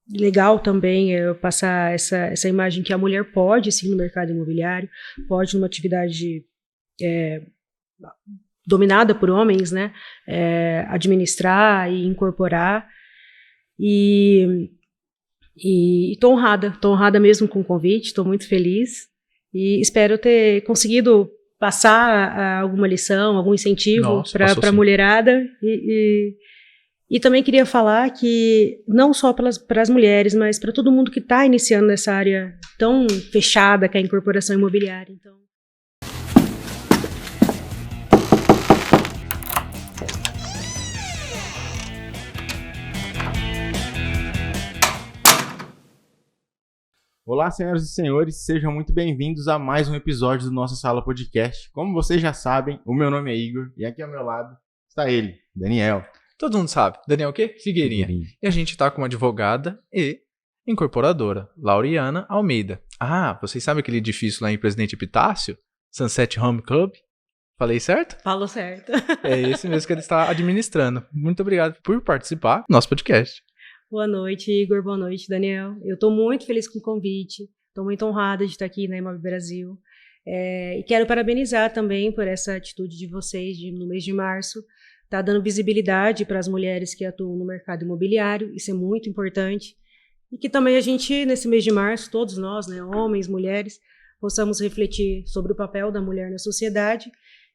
legal também eu passar essa imagem que a mulher pode, sim, no mercado imobiliário, pode numa atividade dominada por homens, né, administrar e incorporar, e tô honrada mesmo com o convite, estou muito feliz, e espero ter conseguido passar alguma lição, algum incentivo para a mulherada, e também queria falar que não só para as mulheres, mas para todo mundo que está iniciando nessa área tão fechada que é a incorporação imobiliária. Então, olá, senhoras e senhores, sejam muito bem-vindos a mais um episódio do Nossa Sala Podcast. Como vocês já sabem, o meu nome é Igor e aqui ao meu lado está ele, Daniel. Todo mundo sabe. Daniel o quê? Figueirinha. E a gente tá com uma advogada e incorporadora, Lauriana Almeida. Ah, vocês sabem aquele edifício lá em Presidente Epitácio? Sunset Home Club? Falei certo? Falou certo. É esse mesmo que ele está administrando. Muito obrigado por participar do nosso podcast. Boa noite, Igor. Boa noite, Daniel. Eu estou muito feliz com o convite. Estou muito honrada de estar aqui na Imob Brasil. E quero parabenizar também por essa atitude de vocês no mês de março. Está dando visibilidade para as mulheres que atuam no mercado imobiliário. Isso é muito importante. E que também a gente, nesse mês de março, todos nós, né, homens, mulheres, possamos refletir sobre o papel da mulher na sociedade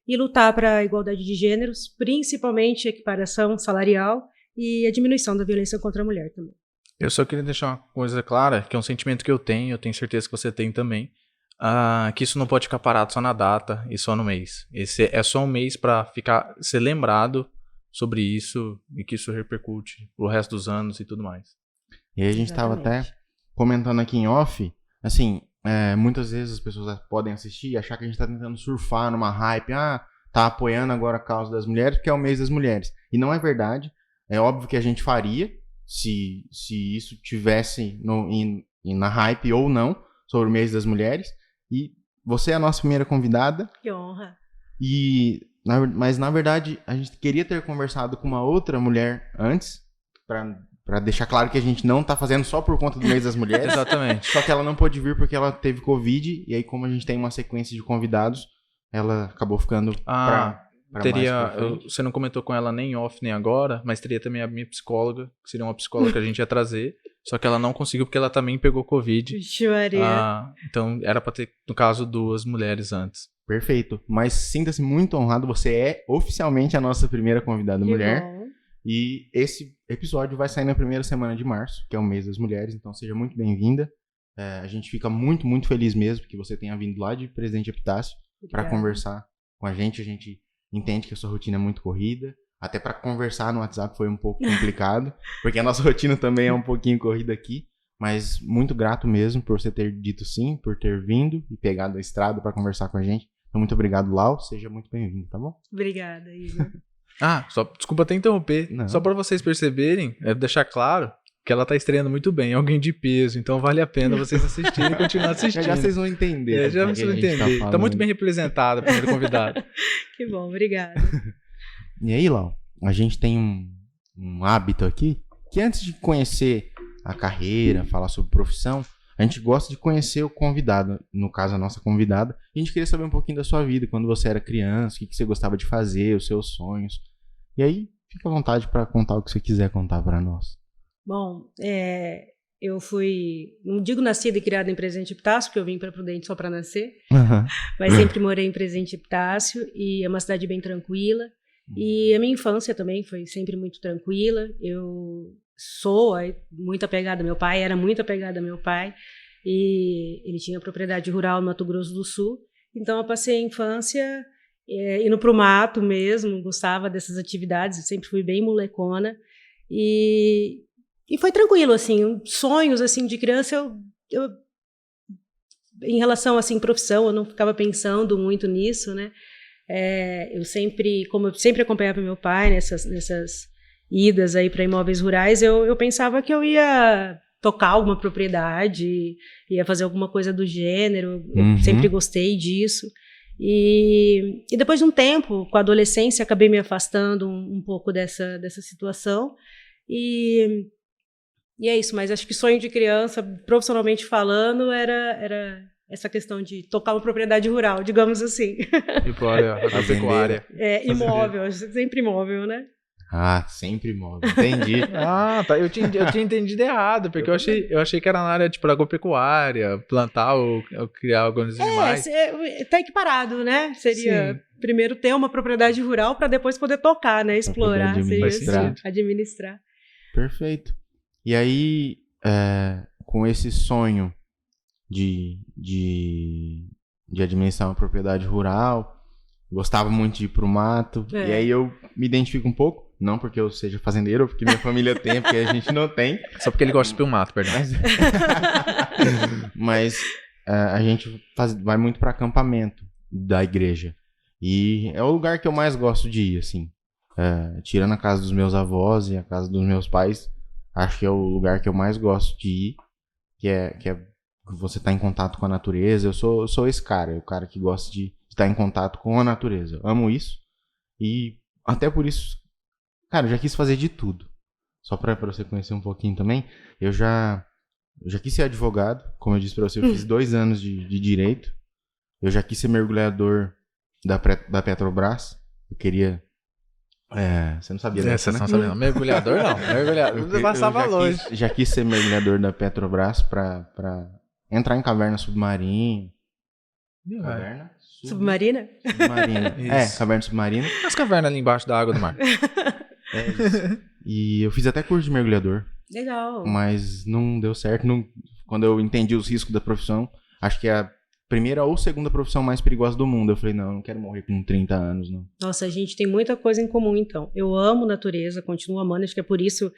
e lutar para a igualdade de gêneros, principalmente a equiparação salarial e a diminuição da violência contra a mulher também. Eu só queria deixar uma coisa clara, que é um sentimento que eu tenho certeza que você tem também, que isso não pode ficar parado só na data e só no mês. Esse é só um mês para ser lembrado sobre isso e que isso repercute pro resto dos anos e tudo mais. E aí a gente estava até comentando aqui em off, assim, muitas vezes as pessoas podem assistir e achar que a gente está tentando surfar numa hype, tá apoiando agora a causa das mulheres porque é o mês das mulheres. E não é verdade. É óbvio que a gente faria se isso tivesse na hype ou não sobre o mês das mulheres. E você é a nossa primeira convidada. Que honra. Mas na verdade a gente queria ter conversado com uma outra mulher antes, para deixar claro que a gente não tá fazendo só por conta do mês das mulheres. Exatamente. Só que ela não pôde vir porque ela teve Covid. E aí, como a gente tem uma sequência de convidados, ela acabou ficando você não comentou com ela nem off nem agora, mas teria também a minha psicóloga, que seria uma psicóloga que a gente ia trazer, só que ela não conseguiu porque ela também pegou Covid. Então era pra ter, no caso, 2 mulheres antes. Perfeito, mas sinta-se muito honrado, você é oficialmente a nossa primeira convidada mulher. Bom. E esse episódio vai sair na primeira semana de março, que é o mês das mulheres, então seja muito bem-vinda. A gente fica muito, muito feliz mesmo que você tenha vindo lá de Presidente Epitácio para conversar com a gente entende que a sua rotina é muito corrida. Até para conversar no WhatsApp foi um pouco complicado, porque a nossa rotina também é um pouquinho corrida aqui. Mas muito grato mesmo por você ter dito sim, por ter vindo e pegado a estrada para conversar com a gente. Então, muito obrigado, Lau. Seja muito bem-vindo, tá bom? Obrigada, Igor. Desculpa até interromper. Não. Só para vocês perceberem, deixar claro que ela tá estreando muito bem, alguém de peso, então vale a pena vocês assistirem e continuar assistindo. Já vocês vão entender. Já vocês vão entender. Tá muito bem representada, primeiro convidado. Que bom, obrigada. E aí, Lau, a gente tem um hábito aqui, que antes de conhecer a carreira, falar sobre profissão, a gente gosta de conhecer o convidado, no caso a nossa convidada, e a gente queria saber um pouquinho da sua vida, quando você era criança, o que você gostava de fazer, os seus sonhos. E aí, fica à vontade para contar o que você quiser contar para nós. Bom, eu fui, não digo nascida e criada em Presidente Epitácio, porque eu vim para Prudente só para nascer, mas sempre morei em Presidente Epitácio, e é uma cidade bem tranquila, e a minha infância também foi sempre muito tranquila. Eu sou muito apegada ao meu pai, era muito apegada ao meu pai, e ele tinha propriedade rural no Mato Grosso do Sul, então eu passei a infância indo para o mato mesmo, gostava dessas atividades, eu sempre fui bem molecona, e foi tranquilo, assim, sonhos, assim, de criança, eu em relação, assim, profissão, eu não ficava pensando muito nisso, né, como eu sempre acompanhava meu pai nessas idas aí para imóveis rurais, eu pensava que eu ia tocar alguma propriedade, ia fazer alguma coisa do gênero, eu sempre gostei disso, e depois de um tempo, com a adolescência, acabei me afastando um pouco dessa situação, e E é isso, mas acho que sonho de criança, profissionalmente falando, era essa questão de tocar uma propriedade rural, digamos assim. E para a agropecuária. Imóvel, sempre imóvel, né? Ah, sempre imóvel. Entendi. Ah, tá. Eu tinha entendido errado, porque eu achei que era na área tipo agropecuária, plantar ou criar alguns animais. Tá equiparado, né? Seria primeiro ter uma propriedade rural para depois poder tocar, né? Explorar, administrar. Perfeito. E aí, com esse sonho de administrar uma propriedade rural, gostava muito de ir pro mato, e aí eu me identifico um pouco. Não porque eu seja fazendeiro, porque minha família tem, porque a gente não tem. Só porque ele gosta de ir pro mato, perdão. Mas a gente vai muito para acampamento da igreja. E é o lugar que eu mais gosto de ir, assim. Tirando a casa dos meus avós e a casa dos meus pais, acho que é o lugar que eu mais gosto de ir. Que é você estar em contato com a natureza. Eu sou esse cara, o cara que gosta de estar em contato com a natureza. Eu amo isso. E até por isso... Cara, eu já quis fazer de tudo. Só pra você conhecer um pouquinho também. Eu já quis ser advogado. Como eu disse pra você, eu fiz 2 anos de direito. Eu já quis ser mergulhador da Petrobras. Eu queria... você não sabia dessa, Você né? não sabia, não. Mergulhador não. Mergulhador. Você passava longe. Já quis ser mergulhador da Petrobras pra entrar em caverna submarina. Caverna? Submarina? Submarina. Caverna submarina. As cavernas ali embaixo da água do mar. Isso. E eu fiz até curso de mergulhador. Legal. Mas não deu certo. Quando eu entendi os riscos da profissão, acho que é a primeira ou segunda profissão mais perigosa do mundo. Eu falei, não, eu não quero morrer com 30 anos, não. Nossa, a gente tem muita coisa em comum, então. Eu amo natureza, continuo amando, acho que é por isso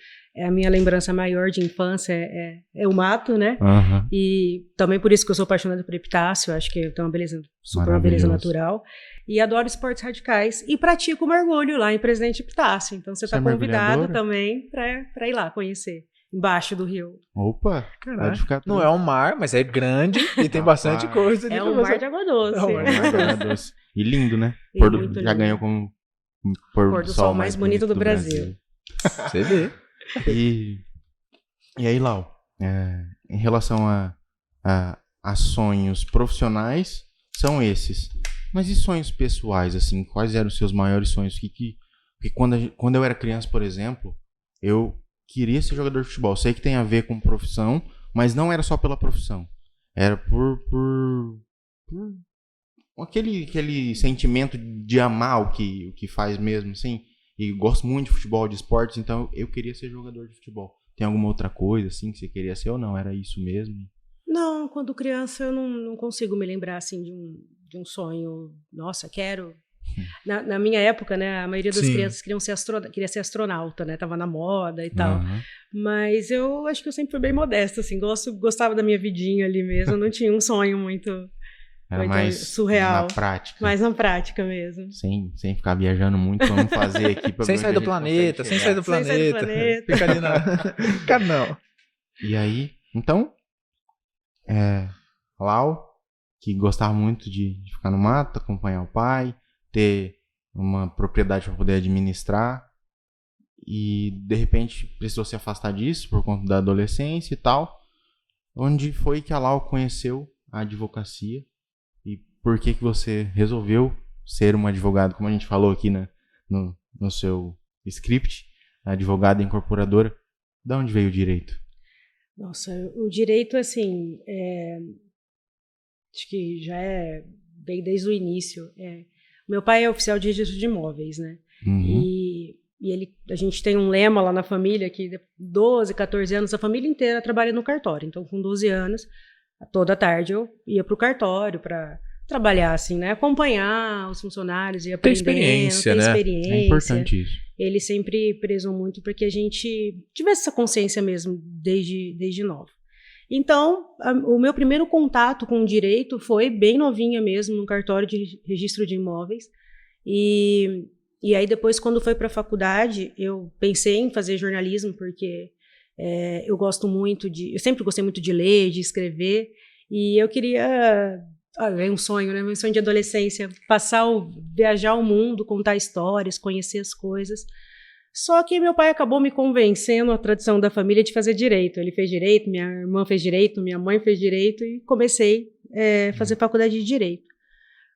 a minha lembrança maior de infância é o mato, né? Uhum. E também por isso que eu sou apaixonada por epitácio, acho que tem uma beleza, super uma beleza natural. E adoro esportes radicais e pratico mergulho lá em Presidente Epitácio. Então você está convidado também para ir lá conhecer. Embaixo do rio. Opa, pode ficar tudo. Não é um mar, mas é grande e tem bastante coisa. É um mar de água doce. É um mar de água doce. E lindo, né? Já ganhou como pôr do sol mais bonito do Brasil. Você vê. E aí, Lau, em relação a sonhos profissionais, são esses. Mas e sonhos pessoais, assim? Quais eram os seus maiores sonhos? Porque quando eu era criança, por exemplo, eu queria ser jogador de futebol. Sei que tem a ver com profissão, mas não era só pela profissão. Era por aquele sentimento de amar o que faz mesmo, assim. E gosto muito de futebol, de esportes, então eu queria ser jogador de futebol. Tem alguma outra coisa, assim, que você queria ser ou não? Era isso mesmo? Não, quando criança eu não consigo me lembrar, assim, de um sonho. Nossa, quero... Na minha época, né, a maioria das crianças queria ser astronauta, né, tava na moda e tal. Mas eu acho que eu sempre fui bem modesta, assim, gostava da minha vidinha ali mesmo, não tinha um sonho muito, era muito mais surreal. Na prática. Mais na prática mesmo. Sem ficar viajando muito, vamos fazer aqui pra sem sair do planeta, sem sair do planeta. Fica ali na... Fica não. E aí, então, Lau, que gostava muito de ficar no mato, acompanhar o pai, ter uma propriedade para poder administrar e de repente precisou se afastar disso por conta da adolescência e tal. Onde foi que a Lau conheceu a advocacia e por que você resolveu ser uma advogada, como a gente falou aqui no seu script, advogada incorporadora? De onde veio o direito? Nossa, o direito, assim, acho que já veio desde o início. Meu pai é oficial de registro de imóveis, né? E a gente tem um lema lá na família que 12, 14 anos, a família inteira trabalha no cartório. Então, com 12 anos, toda tarde eu ia para o cartório para trabalhar, assim, né? Acompanhar os funcionários e aprendendo. Ter experiência, né? É importante isso. Ele sempre prezou muito para que a gente tivesse essa consciência mesmo desde novo. Então, o meu primeiro contato com o direito foi bem novinha mesmo, no cartório de registro de imóveis. E aí depois, quando foi para a faculdade, eu pensei em fazer jornalismo, porque eu gosto muito eu sempre gostei muito de ler, de escrever, e eu queria... é um sonho, né? Meu sonho de adolescência, viajar o mundo, contar histórias, conhecer as coisas. Só que meu pai acabou me convencendo, a tradição da família, de fazer direito. Ele fez direito, minha irmã fez direito, minha mãe fez direito e comecei a fazer faculdade de direito.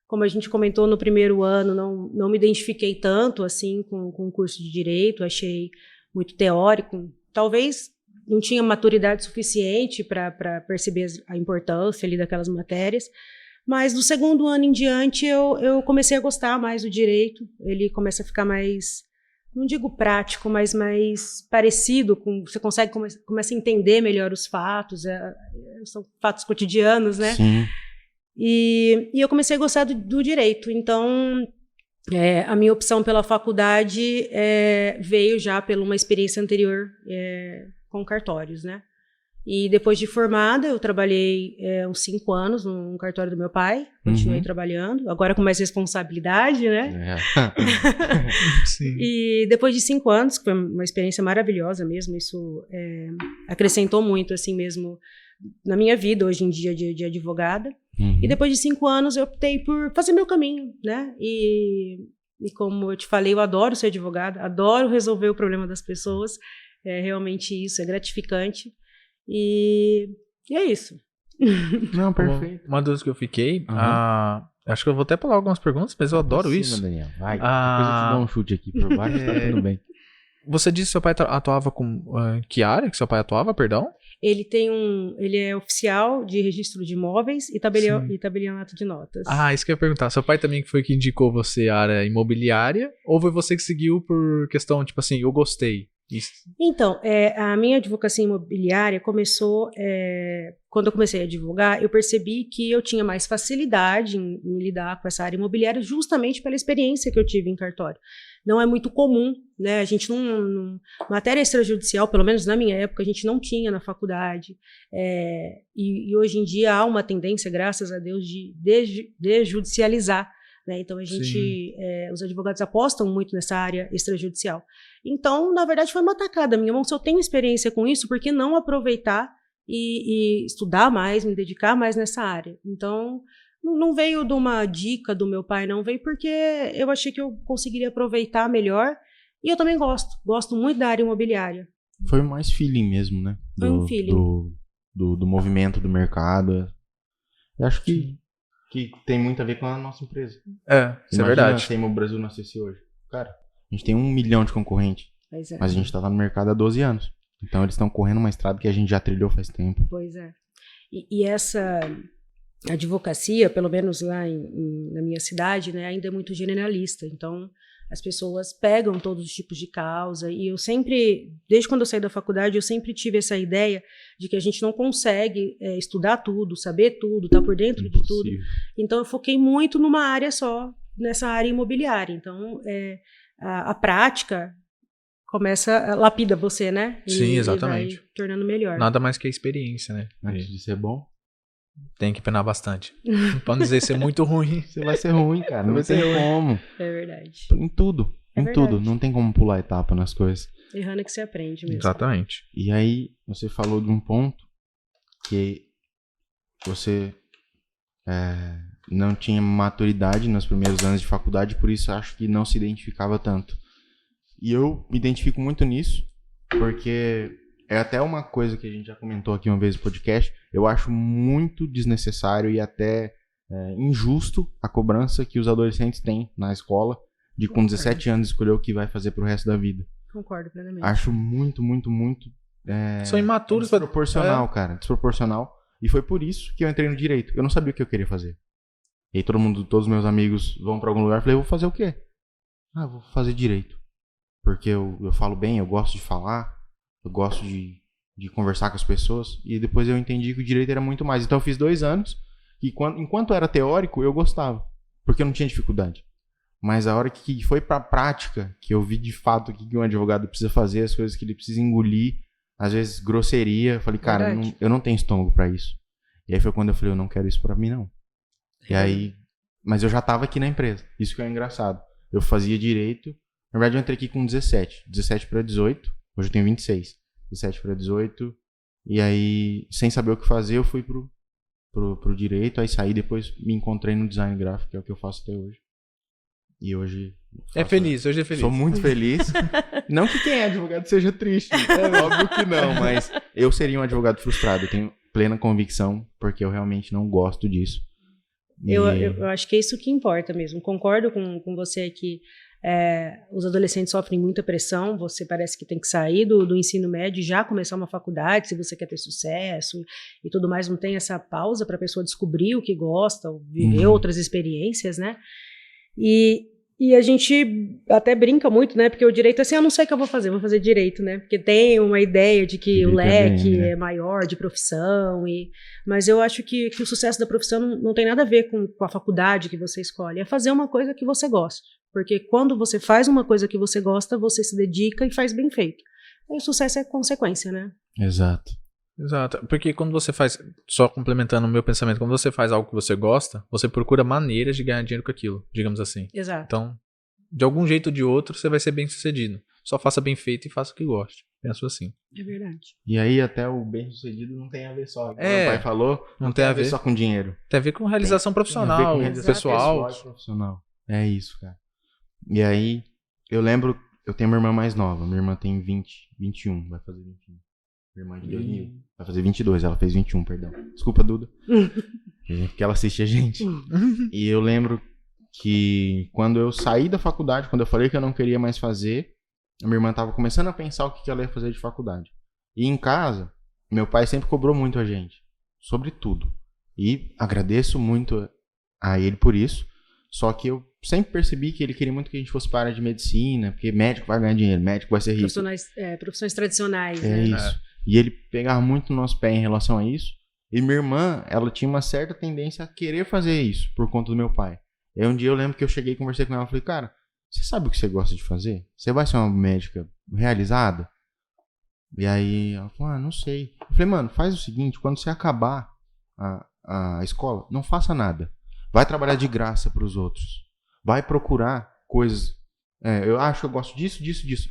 Como a gente comentou no primeiro ano, não me identifiquei tanto assim com o curso de direito, achei muito teórico. Talvez não tinha maturidade suficiente para perceber a importância ali daquelas matérias. Mas do segundo ano em diante eu comecei a gostar mais do direito. Ele começa a ficar mais, não digo prático, mas mais parecido com, você consegue começa a entender melhor os fatos, são fatos cotidianos, né? Sim. E eu comecei a gostar do direito. Então, a minha opção pela faculdade veio já por uma experiência anterior com cartórios, né? E depois de formada, eu trabalhei uns 5 anos no cartório do meu pai, continuei trabalhando, agora com mais responsabilidade, né? Sim. E depois de 5 anos, que foi uma experiência maravilhosa mesmo, isso acrescentou muito, assim mesmo, na minha vida hoje em dia de advogada. E depois de 5 anos eu optei por fazer meu caminho, né? E como eu te falei, eu adoro ser advogada, adoro resolver o problema das pessoas, realmente isso é gratificante. E é isso. Não, perfeito. Uma dúvida que eu fiquei, acho que eu vou até pular algumas perguntas, mas eu adoro isso. Daniel. Vai, depois eu te dou um chute aqui por baixo, tá tudo bem. Você disse que seu pai atuava com... que área que seu pai atuava, perdão? Ele é oficial de registro de imóveis e tabelionato de notas. Ah, isso que eu ia perguntar. Seu pai também foi que indicou você a área imobiliária? Ou foi você que seguiu por questão, tipo assim, eu gostei? Isso. Então, a minha advocacia imobiliária começou... quando eu comecei a advogar, eu percebi que eu tinha mais facilidade em lidar com essa área imobiliária justamente pela experiência que eu tive em cartório. Não é muito comum, né? A gente matéria extrajudicial, pelo menos na minha época, a gente não tinha na faculdade. E hoje em dia há uma tendência, graças a Deus, de desjudicializar, né? Então, os advogados apostam muito nessa área extrajudicial. Então, na verdade, foi uma tacada minha. Se eu tenho experiência com isso, por que não aproveitar e estudar mais, me dedicar mais nessa área? Então, não veio de uma dica do meu pai, não. Veio porque eu achei que eu conseguiria aproveitar melhor. E eu também gosto muito da área imobiliária. Foi mais feeling mesmo, né? Foi um feeling. Do movimento do mercado. Eu acho que tem muito a ver com a nossa empresa. Isso é verdade. Se o Brasil nascesse hoje. Cara, a gente tem 1 milhão de concorrentes. Pois é. Mas a gente tá lá no mercado há 12 anos. Então eles estão correndo uma estrada que a gente já trilhou faz tempo. Pois é. E essa advocacia, pelo menos lá na minha cidade, né, ainda é muito generalista. Então, as pessoas pegam todos os tipos de causa. E eu sempre, desde quando eu saí da faculdade, eu sempre tive essa ideia de que a gente não consegue estudar tudo, saber tudo, estar por dentro de tudo. Então, eu foquei muito numa área só, nessa área imobiliária. Então, a prática lapida você, né? Sim, exatamente. E vai tornando melhor. Nada mais que a experiência, né? Antes de ser bom, tem que penar bastante. Pra não dizer ser muito ruim. você vai ser ruim, cara. Não vai ter como. É verdade. Em tudo. Em tudo. Não tem como pular etapa nas coisas. Errando é que você aprende mesmo. Exatamente. E aí, você falou de um ponto que você não tinha maturidade nos primeiros anos de faculdade, por isso acho que não se identificava tanto. E eu me identifico muito nisso, porque é até uma coisa que a gente já comentou aqui uma vez no podcast. Eu acho muito desnecessário e até injusto a cobrança que os adolescentes têm na escola de com 17 anos escolher o que vai fazer pro resto da vida. Concordo plenamente. Acho muito, muito, muito são imaturos. Desproporcional, cara. Desproporcional. E foi por isso que eu entrei no direito. Eu não sabia o que eu queria fazer. E aí todos os meus amigos vão pra algum lugar. Eu falei, eu vou fazer o quê? Eu vou fazer direito. Porque eu falo bem, eu gosto de falar, eu gosto de conversar com as pessoas. E depois eu entendi que o direito era muito mais. Então eu fiz 2 anos e enquanto era teórico, eu gostava. Porque eu não tinha dificuldade. Mas a hora que foi pra prática, que eu vi de fato o que um advogado precisa fazer, as coisas que ele precisa engolir, às vezes grosseria, eu falei, cara, eu não tenho estômago pra isso. E aí foi quando eu falei, eu não quero isso pra mim, não. E aí, mas eu já tava aqui na empresa. Isso que é engraçado. Eu fazia direito. Na verdade, eu entrei aqui com 17 para 18. Hoje eu tenho 26. 17 para 18. E aí, sem saber o que fazer, eu fui pro direito. Aí saí, depois me encontrei no design gráfico, que é o que eu faço até hoje. E hoje É feliz, hoje é feliz. Sou muito feliz. Não que quem é advogado seja triste. É óbvio que não, mas eu seria um advogado frustrado. Eu tenho plena convicção, porque eu realmente não gosto disso. Eu acho que é isso que importa mesmo. Concordo com você que os adolescentes sofrem muita pressão. Você parece que tem que sair do ensino médio e já começar uma faculdade, se você quer ter sucesso e tudo mais. Não tem essa pausa para a pessoa descobrir o que gosta, viver outras experiências, né? E a gente até brinca muito, né? Porque o direito é assim, eu não sei o que eu vou fazer direito, né? Porque tem uma ideia de que o leque é maior de profissão, mas eu acho que o sucesso da profissão não tem nada a ver com a faculdade que você escolhe, é fazer uma coisa que você gosta. Porque quando você faz uma coisa que você gosta, você se dedica e faz bem feito. Aí o sucesso é consequência, né? Exato. Exato, porque quando você faz, só complementando o meu pensamento, quando você faz algo que você gosta, você procura maneiras de ganhar dinheiro com aquilo, digamos assim. Exato. Então, de algum jeito ou de outro, você vai ser bem sucedido. Só faça bem feito e faça o que goste. Penso assim. É verdade. E aí até o bem sucedido não tem a ver só. Como meu pai falou, não tem a ver só com dinheiro. Tem a ver com realização profissional, tem a ver com realização pessoal. Profissional. É isso, cara. E aí, eu lembro, eu tenho uma irmã mais nova. Minha irmã tem 21, vai fazer 21. Minha irmã de 2000. Vai fazer 22, ela fez 21, perdão. Desculpa, Duda. Porque ela assiste a gente. E eu lembro que quando eu saí da faculdade, quando eu falei que eu não queria mais fazer, a minha irmã tava começando a pensar o que ela ia fazer de faculdade. E em casa, meu pai sempre cobrou muito a gente. Sobre tudo. E agradeço muito a ele por isso. Só que eu sempre percebi que ele queria muito que a gente fosse para a área de medicina, porque médico vai ganhar dinheiro, médico vai ser rico. Profissões tradicionais, é né? Isso. E ele pegava muito no nosso pé em relação a isso. E minha irmã, ela tinha uma certa tendência a querer fazer isso por conta do meu pai. E aí um dia eu lembro que eu cheguei e conversei com ela e falei, cara, você sabe o que você gosta de fazer? Você vai ser uma médica realizada? E aí ela falou, não sei. Eu falei, mano, faz o seguinte, quando você acabar a escola, não faça nada. Vai trabalhar de graça para os outros. Vai procurar coisas. Eu acho que eu gosto disso.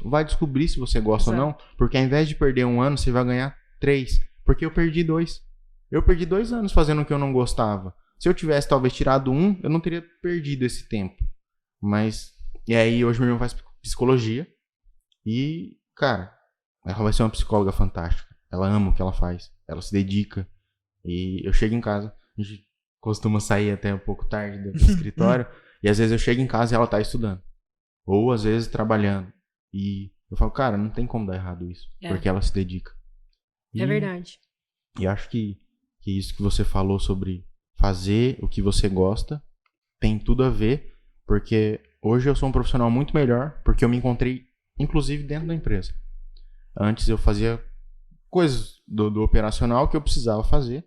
Vai descobrir se você gosta ou não. Porque ao invés de perder 1 ano, você vai ganhar 3. Porque eu perdi 2. Eu perdi 2 anos fazendo o que eu não gostava. Se eu tivesse talvez tirado 1, eu não teria perdido esse tempo. Mas, e aí hoje meu irmão faz psicologia. E, cara, ela vai ser uma psicóloga fantástica. Ela ama o que ela faz. Ela se dedica. E eu chego em casa, a gente costuma sair até um pouco tarde do escritório. E às vezes eu chego em casa e ela tá estudando. Ou às vezes trabalhando. E eu falo, cara, não tem como dar errado isso. Porque ela se dedica. É verdade. E acho que isso que você falou sobre fazer o que você gosta tem tudo a ver. Porque hoje eu sou um profissional muito melhor. Porque eu me encontrei, inclusive, dentro da empresa. Antes eu fazia coisas do operacional que eu precisava fazer.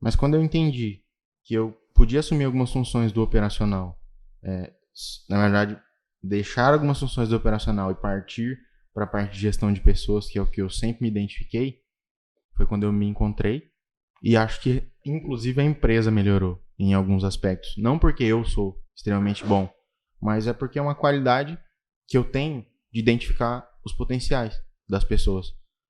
Mas quando eu entendi que eu podia assumir algumas funções do operacional, na verdade, deixar algumas funções do operacional e partir para a parte de gestão de pessoas, que é o que eu sempre me identifiquei, foi quando eu me encontrei. E acho que, inclusive, a empresa melhorou em alguns aspectos. Não porque eu sou extremamente bom, mas é porque é uma qualidade que eu tenho de identificar os potenciais das pessoas.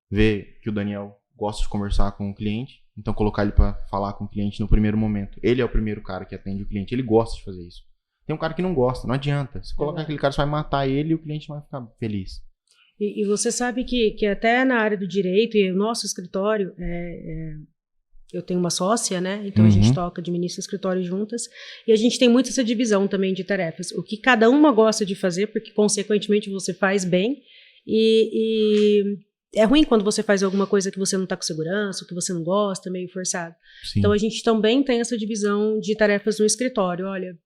Ver que o Daniel gosta de conversar com o cliente, então colocar ele para falar com o cliente no primeiro momento. Ele é o primeiro cara que atende o cliente, ele gosta de fazer isso. Tem um cara que não gosta, não adianta. Se colocar aquele cara, você vai matar ele e o cliente não vai ficar feliz. E você sabe que até na área do direito, e o nosso escritório, eu tenho uma sócia, né? Então a gente administra o escritório juntas, e a gente tem muito essa divisão também de tarefas. O que cada uma gosta de fazer, porque consequentemente você faz bem, e é ruim quando você faz alguma coisa que você não está com segurança, ou que você não gosta, meio forçado. Sim. Então a gente também tem essa divisão de tarefas no escritório. Olha,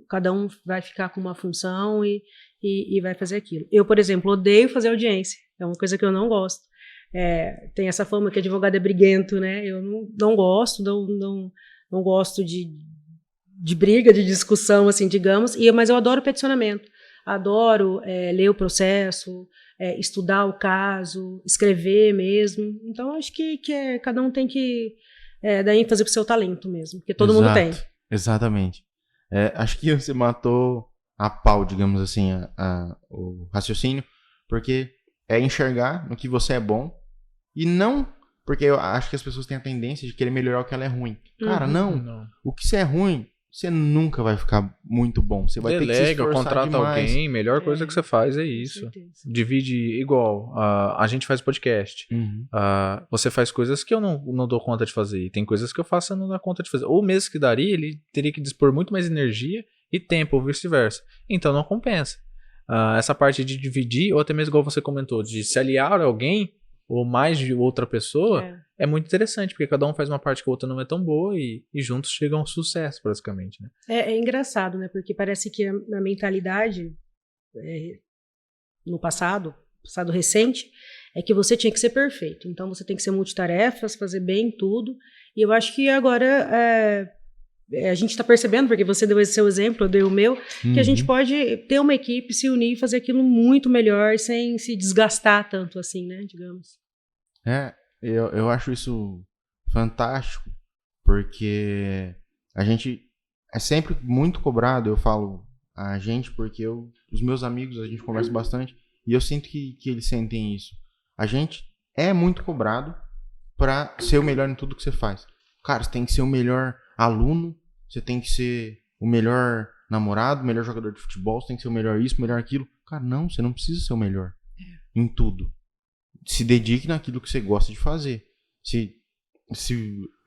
cada um vai ficar com uma função e vai fazer aquilo. Eu, por exemplo, odeio fazer audiência. É uma coisa que eu não gosto. Tem essa fama que advogado é briguento, né? Eu não gosto, não gosto de briga, de discussão, assim, digamos. Mas eu adoro peticionamento. Adoro ler o processo, estudar o caso, escrever mesmo. Então, acho que cada um tem que dar ênfase pro seu talento mesmo, porque todo mundo tem. Exatamente. Acho que você matou a pau, digamos assim, o raciocínio, porque é enxergar no que você é bom e não... Porque eu acho que as pessoas têm a tendência de querer melhorar o que ela é ruim. Cara, não. O que você é ruim, você nunca vai ficar muito bom. Você vai ter que se esforçar contrata demais. alguém, melhor coisa que você faz é isso. Divide igual, a gente faz podcast. Você faz coisas que eu não dou conta de fazer. E tem coisas que eu faço e não dou conta de fazer. Ou mesmo que daria, ele teria que dispor muito mais energia e tempo, ou vice-versa. Então não compensa. Essa parte de dividir, ou até mesmo igual você comentou, de se aliar a alguém, ou mais de outra pessoa, é muito interessante, porque cada um faz uma parte que a outra não é tão boa e juntos chegam a um sucesso, praticamente, né? É engraçado, né? Porque parece que a mentalidade no passado recente, é que você tinha que ser perfeito. Então você tem que ser multitarefas, fazer bem tudo. E eu acho que agora a gente está percebendo, porque você deu esse seu exemplo, eu dei o meu, que a gente pode ter uma equipe, se unir e fazer aquilo muito melhor, sem se desgastar tanto assim, né? Digamos. Eu acho isso fantástico, porque a gente é sempre muito cobrado. Eu falo a gente porque os meus amigos, a gente conversa bastante, e eu sinto que eles sentem isso. A gente é muito cobrado para ser o melhor em tudo que você faz. Cara, você tem que ser o melhor aluno, você tem que ser o melhor namorado, o melhor jogador de futebol, você tem que ser o melhor isso, o melhor aquilo. Cara, não, você não precisa ser o melhor em tudo. Se dedique naquilo que você gosta de fazer. Se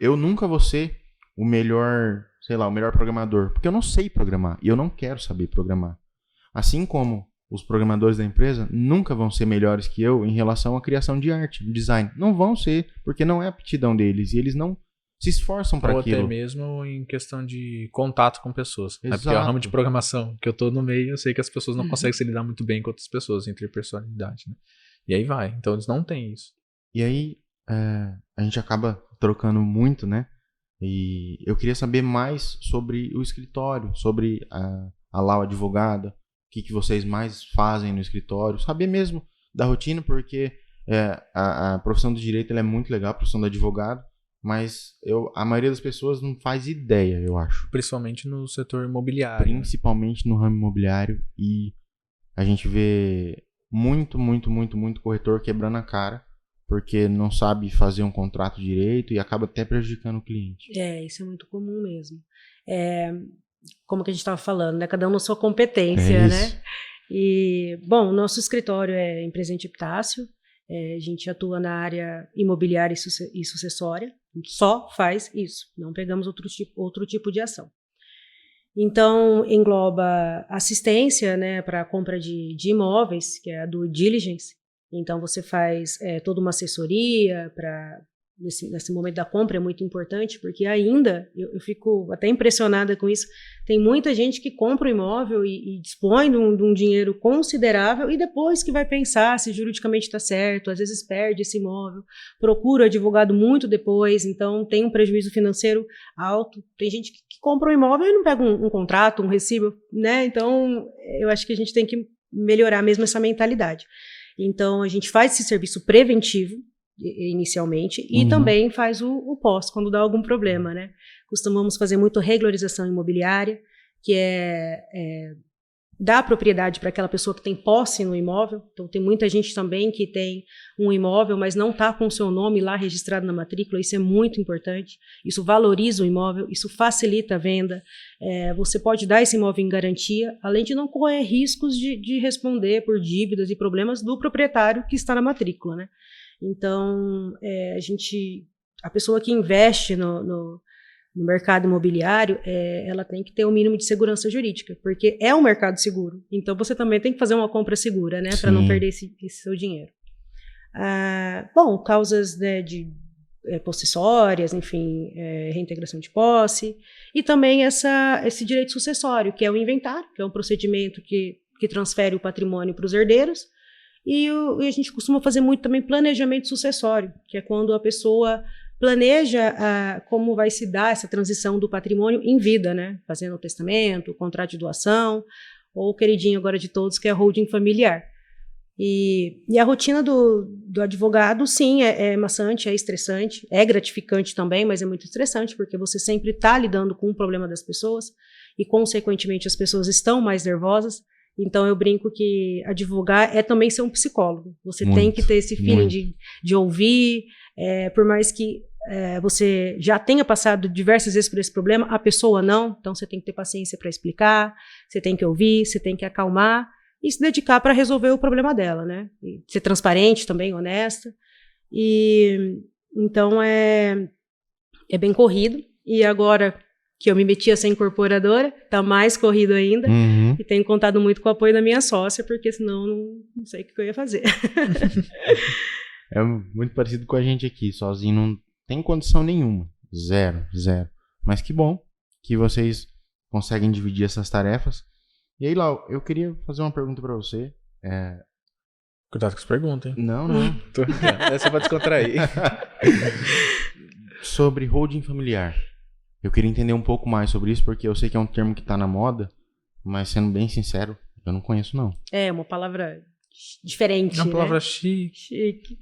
eu nunca vou ser o melhor, sei lá, o melhor programador, porque eu não sei programar e eu não quero saber programar. Assim como os programadores da empresa nunca vão ser melhores que eu em relação à criação de arte, design. Não vão ser, porque não é a aptidão deles e eles não se esforçam para aquilo. Ou até mesmo em questão de contato com pessoas. Exato. Porque é o ramo de programação que eu tô no meio, eu sei que as pessoas não conseguem se lidar muito bem com outras pessoas, interpersonalidade, né? E aí vai. Então eles não têm isso. E aí a gente acaba trocando muito, né? E eu queria saber mais sobre o escritório, sobre a Lau advogada, o que vocês mais fazem no escritório, saber mesmo da rotina, porque a profissão do direito ela é muito legal, a profissão do advogado, mas a maioria das pessoas não faz ideia, eu acho. Principalmente no setor imobiliário. Principalmente no ramo imobiliário, e a gente vê muito corretor quebrando a cara porque não sabe fazer um contrato direito e acaba até prejudicando o cliente. Isso é muito comum mesmo. Como que a gente estava falando, né? Cada um na sua competência, né? E, bom, nosso escritório é em Presidente Epitácio, a gente atua na área imobiliária e sucessória, a gente só faz isso, não pegamos outro tipo de ação. Então, engloba assistência, né, para a compra de imóveis, que é a due diligence. Então, você faz toda uma assessoria nesse momento da compra, é muito importante, porque ainda, eu fico até impressionada com isso, tem muita gente que compra o imóvel e dispõe de um dinheiro considerável e depois que vai pensar se juridicamente está certo, às vezes perde esse imóvel, procura o advogado muito depois, então tem um prejuízo financeiro alto. Tem gente que compra um imóvel e não pega um contrato, um recibo, né? Então, eu acho que a gente tem que melhorar mesmo essa mentalidade. Então, a gente faz esse serviço preventivo, inicialmente, e também faz o pós, quando dá algum problema, né? Costumamos fazer muito regularização imobiliária, que dar propriedade para aquela pessoa que tem posse no imóvel. Então, tem muita gente também que tem um imóvel, mas não está com o seu nome lá registrado na matrícula. Isso é muito importante. Isso valoriza o imóvel, isso facilita a venda. Você pode dar esse imóvel em garantia, além de não correr riscos de responder por dívidas e problemas do proprietário que está na matrícula, né? Então, a pessoa que investe no mercado imobiliário, ela tem que ter o mínimo de segurança jurídica, porque é um mercado seguro. Então, você também tem que fazer uma compra segura, né, para não perder esse seu dinheiro. Bom, causas, né, de possessórias, enfim, reintegração de posse, e também esse direito sucessório, que é o inventário, que é um procedimento que transfere o patrimônio para os herdeiros. E a gente costuma fazer muito também planejamento sucessório, que é quando a pessoa planeja como vai se dar essa transição do patrimônio em vida, né? Fazendo o testamento, o contrato de doação, ou o queridinho agora de todos, que é a holding familiar. E a rotina do advogado, sim, é maçante, é estressante, é gratificante também, mas é muito estressante, porque você sempre está lidando com o problema das pessoas e, consequentemente, as pessoas estão mais nervosas. Então, eu brinco que advogar é também ser um psicólogo. Você tem que ter esse feeling de ouvir, por mais que você já tenha passado diversas vezes por esse problema, a pessoa não, então você tem que ter paciência para explicar, você tem que ouvir, você tem que acalmar e se dedicar para resolver o problema dela, né? E ser transparente também, honesta. E então é bem corrido. E agora que eu me meti a ser incorporadora, tá mais corrido ainda. Uhum. E tenho contado muito com o apoio da minha sócia, porque senão não sei o que eu ia fazer. É muito parecido com a gente aqui, sozinho não tem condição nenhuma. Zero. Mas que bom que vocês conseguem dividir essas tarefas. E aí, Lau, eu queria fazer uma pergunta pra você. Cuidado com as perguntas, hein? Não. Essa é pra descontrair. Sobre holding familiar. Eu queria entender um pouco mais sobre isso, porque eu sei que é um termo que tá na moda, mas sendo bem sincero, eu não conheço não. É uma palavra diferente, É uma palavra né? chique.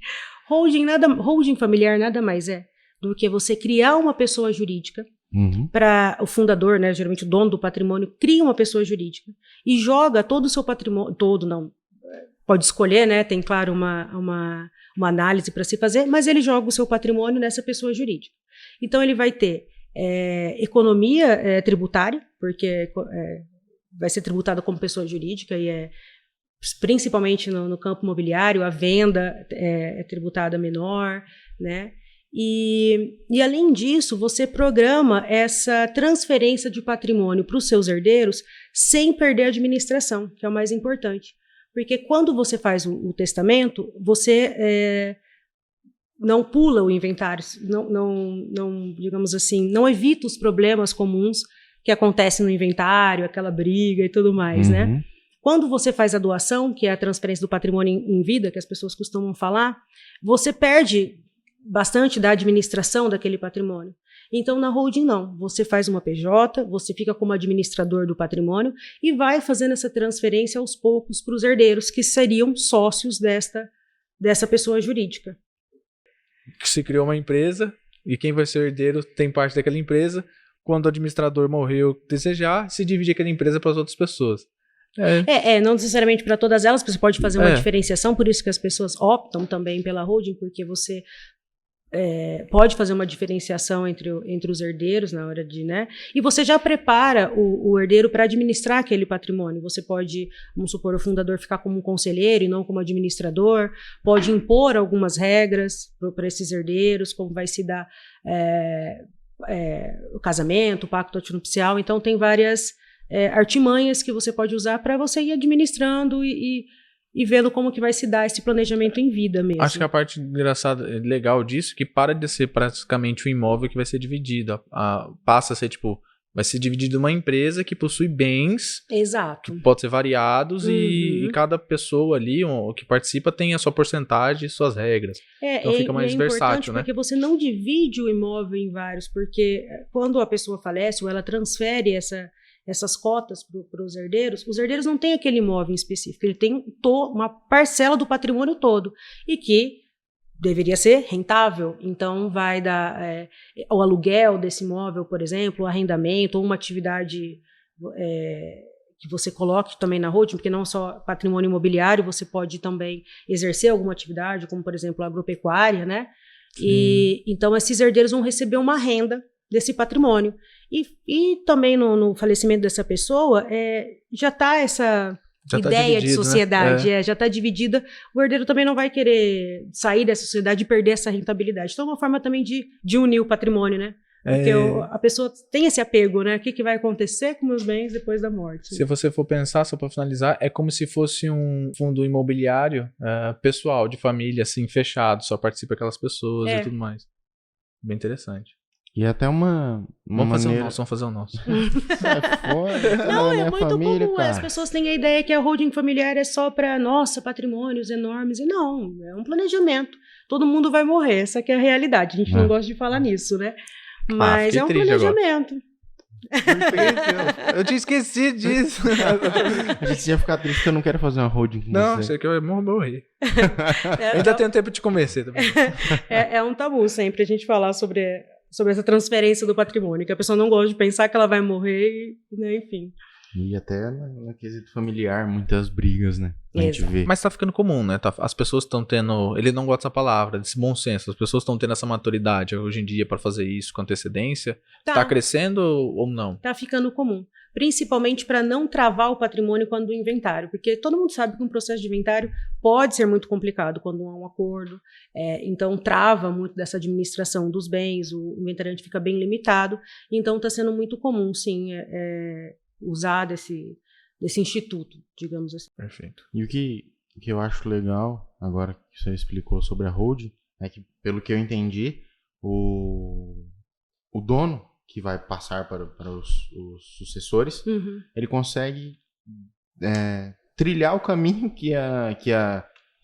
Holding familiar nada mais é do que você criar uma pessoa jurídica para o fundador, né, geralmente o dono do patrimônio, cria uma pessoa jurídica e joga todo o seu patrimônio, todo não, pode escolher, né, tem claro uma análise para se fazer, mas ele joga o seu patrimônio nessa pessoa jurídica. Então ele vai ter economia tributária, porque vai ser tributado como pessoa jurídica e principalmente no campo imobiliário, a venda é tributada menor, né? E além disso, você programa essa transferência de patrimônio para os seus herdeiros sem perder a administração, que é o mais importante. Porque quando você faz o testamento, você não pula o inventário, não, digamos assim, não evita os problemas comuns que acontecem no inventário, aquela briga e tudo mais, né? Quando você faz a doação, que é a transferência do patrimônio em vida, que as pessoas costumam falar, você perde bastante da administração daquele patrimônio. Então, na holding, não. Você faz uma PJ, você fica como administrador do patrimônio e vai fazendo essa transferência aos poucos para os herdeiros, que seriam sócios dessa pessoa jurídica. Se criou uma empresa e quem vai ser o herdeiro tem parte daquela empresa. Quando o administrador morreu, desejar, se divide aquela empresa para as outras pessoas. Não necessariamente para todas elas, você pode fazer uma diferenciação, por isso que as pessoas optam também pela holding, porque você pode fazer uma diferenciação entre os herdeiros na hora de, né? E você já prepara o herdeiro para administrar aquele patrimônio. Você pode, vamos supor, o fundador ficar como um conselheiro e não como administrador, pode impor algumas regras para esses herdeiros, como vai se dar o casamento, o pacto antinupcial. Então tem várias artimanhas que você pode usar para você ir administrando e vendo como que vai se dar esse planejamento em vida mesmo. Acho que a parte engraçada, legal disso, que para de ser praticamente um imóvel que vai ser dividido. Passa a ser, vai ser dividido uma empresa que possui bens. Exato. Que podem ser variados e cada pessoa ali que participa tem a sua porcentagem e suas regras. Então fica mais versátil, né? Porque você não divide o imóvel em vários, porque quando a pessoa falece ou ela transfere essas cotas para os herdeiros não têm aquele imóvel em específico, ele tem uma parcela do patrimônio todo, e que deveria ser rentável, então vai dar o aluguel desse imóvel, por exemplo, o arrendamento, ou uma atividade que você coloque também na holding, porque não só patrimônio imobiliário, você pode também exercer alguma atividade, como por exemplo a agropecuária, né? E então esses herdeiros vão receber uma renda desse patrimônio. E também no falecimento dessa pessoa, já está essa ideia de sociedade, né? Já está dividida. O herdeiro também não vai querer sair dessa sociedade e perder essa rentabilidade. Então é uma forma também de unir o patrimônio, né? Porque a pessoa tem esse apego, né? O que vai acontecer com meus bens depois da morte? Se você for pensar, só para finalizar, é como se fosse um fundo imobiliário pessoal, de família, assim, fechado. Só participa aquelas pessoas e tudo mais. Bem interessante. E até uma vamos maneira... fazer o nosso. Não, é muito família, comum. cara. As pessoas têm a ideia que a holding familiar é só para, patrimônios enormes. E não, é um planejamento. Todo mundo vai morrer, essa que é a realidade. A gente não gosta de falar nisso, né? Mas é um planejamento. Eu tinha esquecido disso. A gente ia ficar triste porque eu não quero fazer uma holding com não, você. Sei que eu ia morrer. Ainda tenho tempo de convencer também. É um tabu sempre a gente falar sobre essa transferência do patrimônio, que a pessoa não gosta de pensar que ela vai morrer, né, enfim. E até no quesito familiar, muitas brigas, né? A gente vê. Mas tá ficando comum, né? As pessoas estão tendo... Ele não gosta dessa palavra, desse bom senso. As pessoas estão tendo essa maturidade hoje em dia para fazer isso com antecedência. Tá crescendo ou não? Tá ficando comum. Principalmente para não travar o patrimônio quando o inventário. Porque todo mundo sabe que um processo de inventário pode ser muito complicado quando não há um acordo. Então trava muito dessa administração dos bens, o inventariante fica bem limitado. Então está sendo muito comum, sim, usar desse instituto, digamos assim. Perfeito. E o que eu acho legal, agora que você explicou sobre a holding, é que, pelo que eu entendi, o dono que vai passar para os sucessores, ele consegue trilhar o caminho que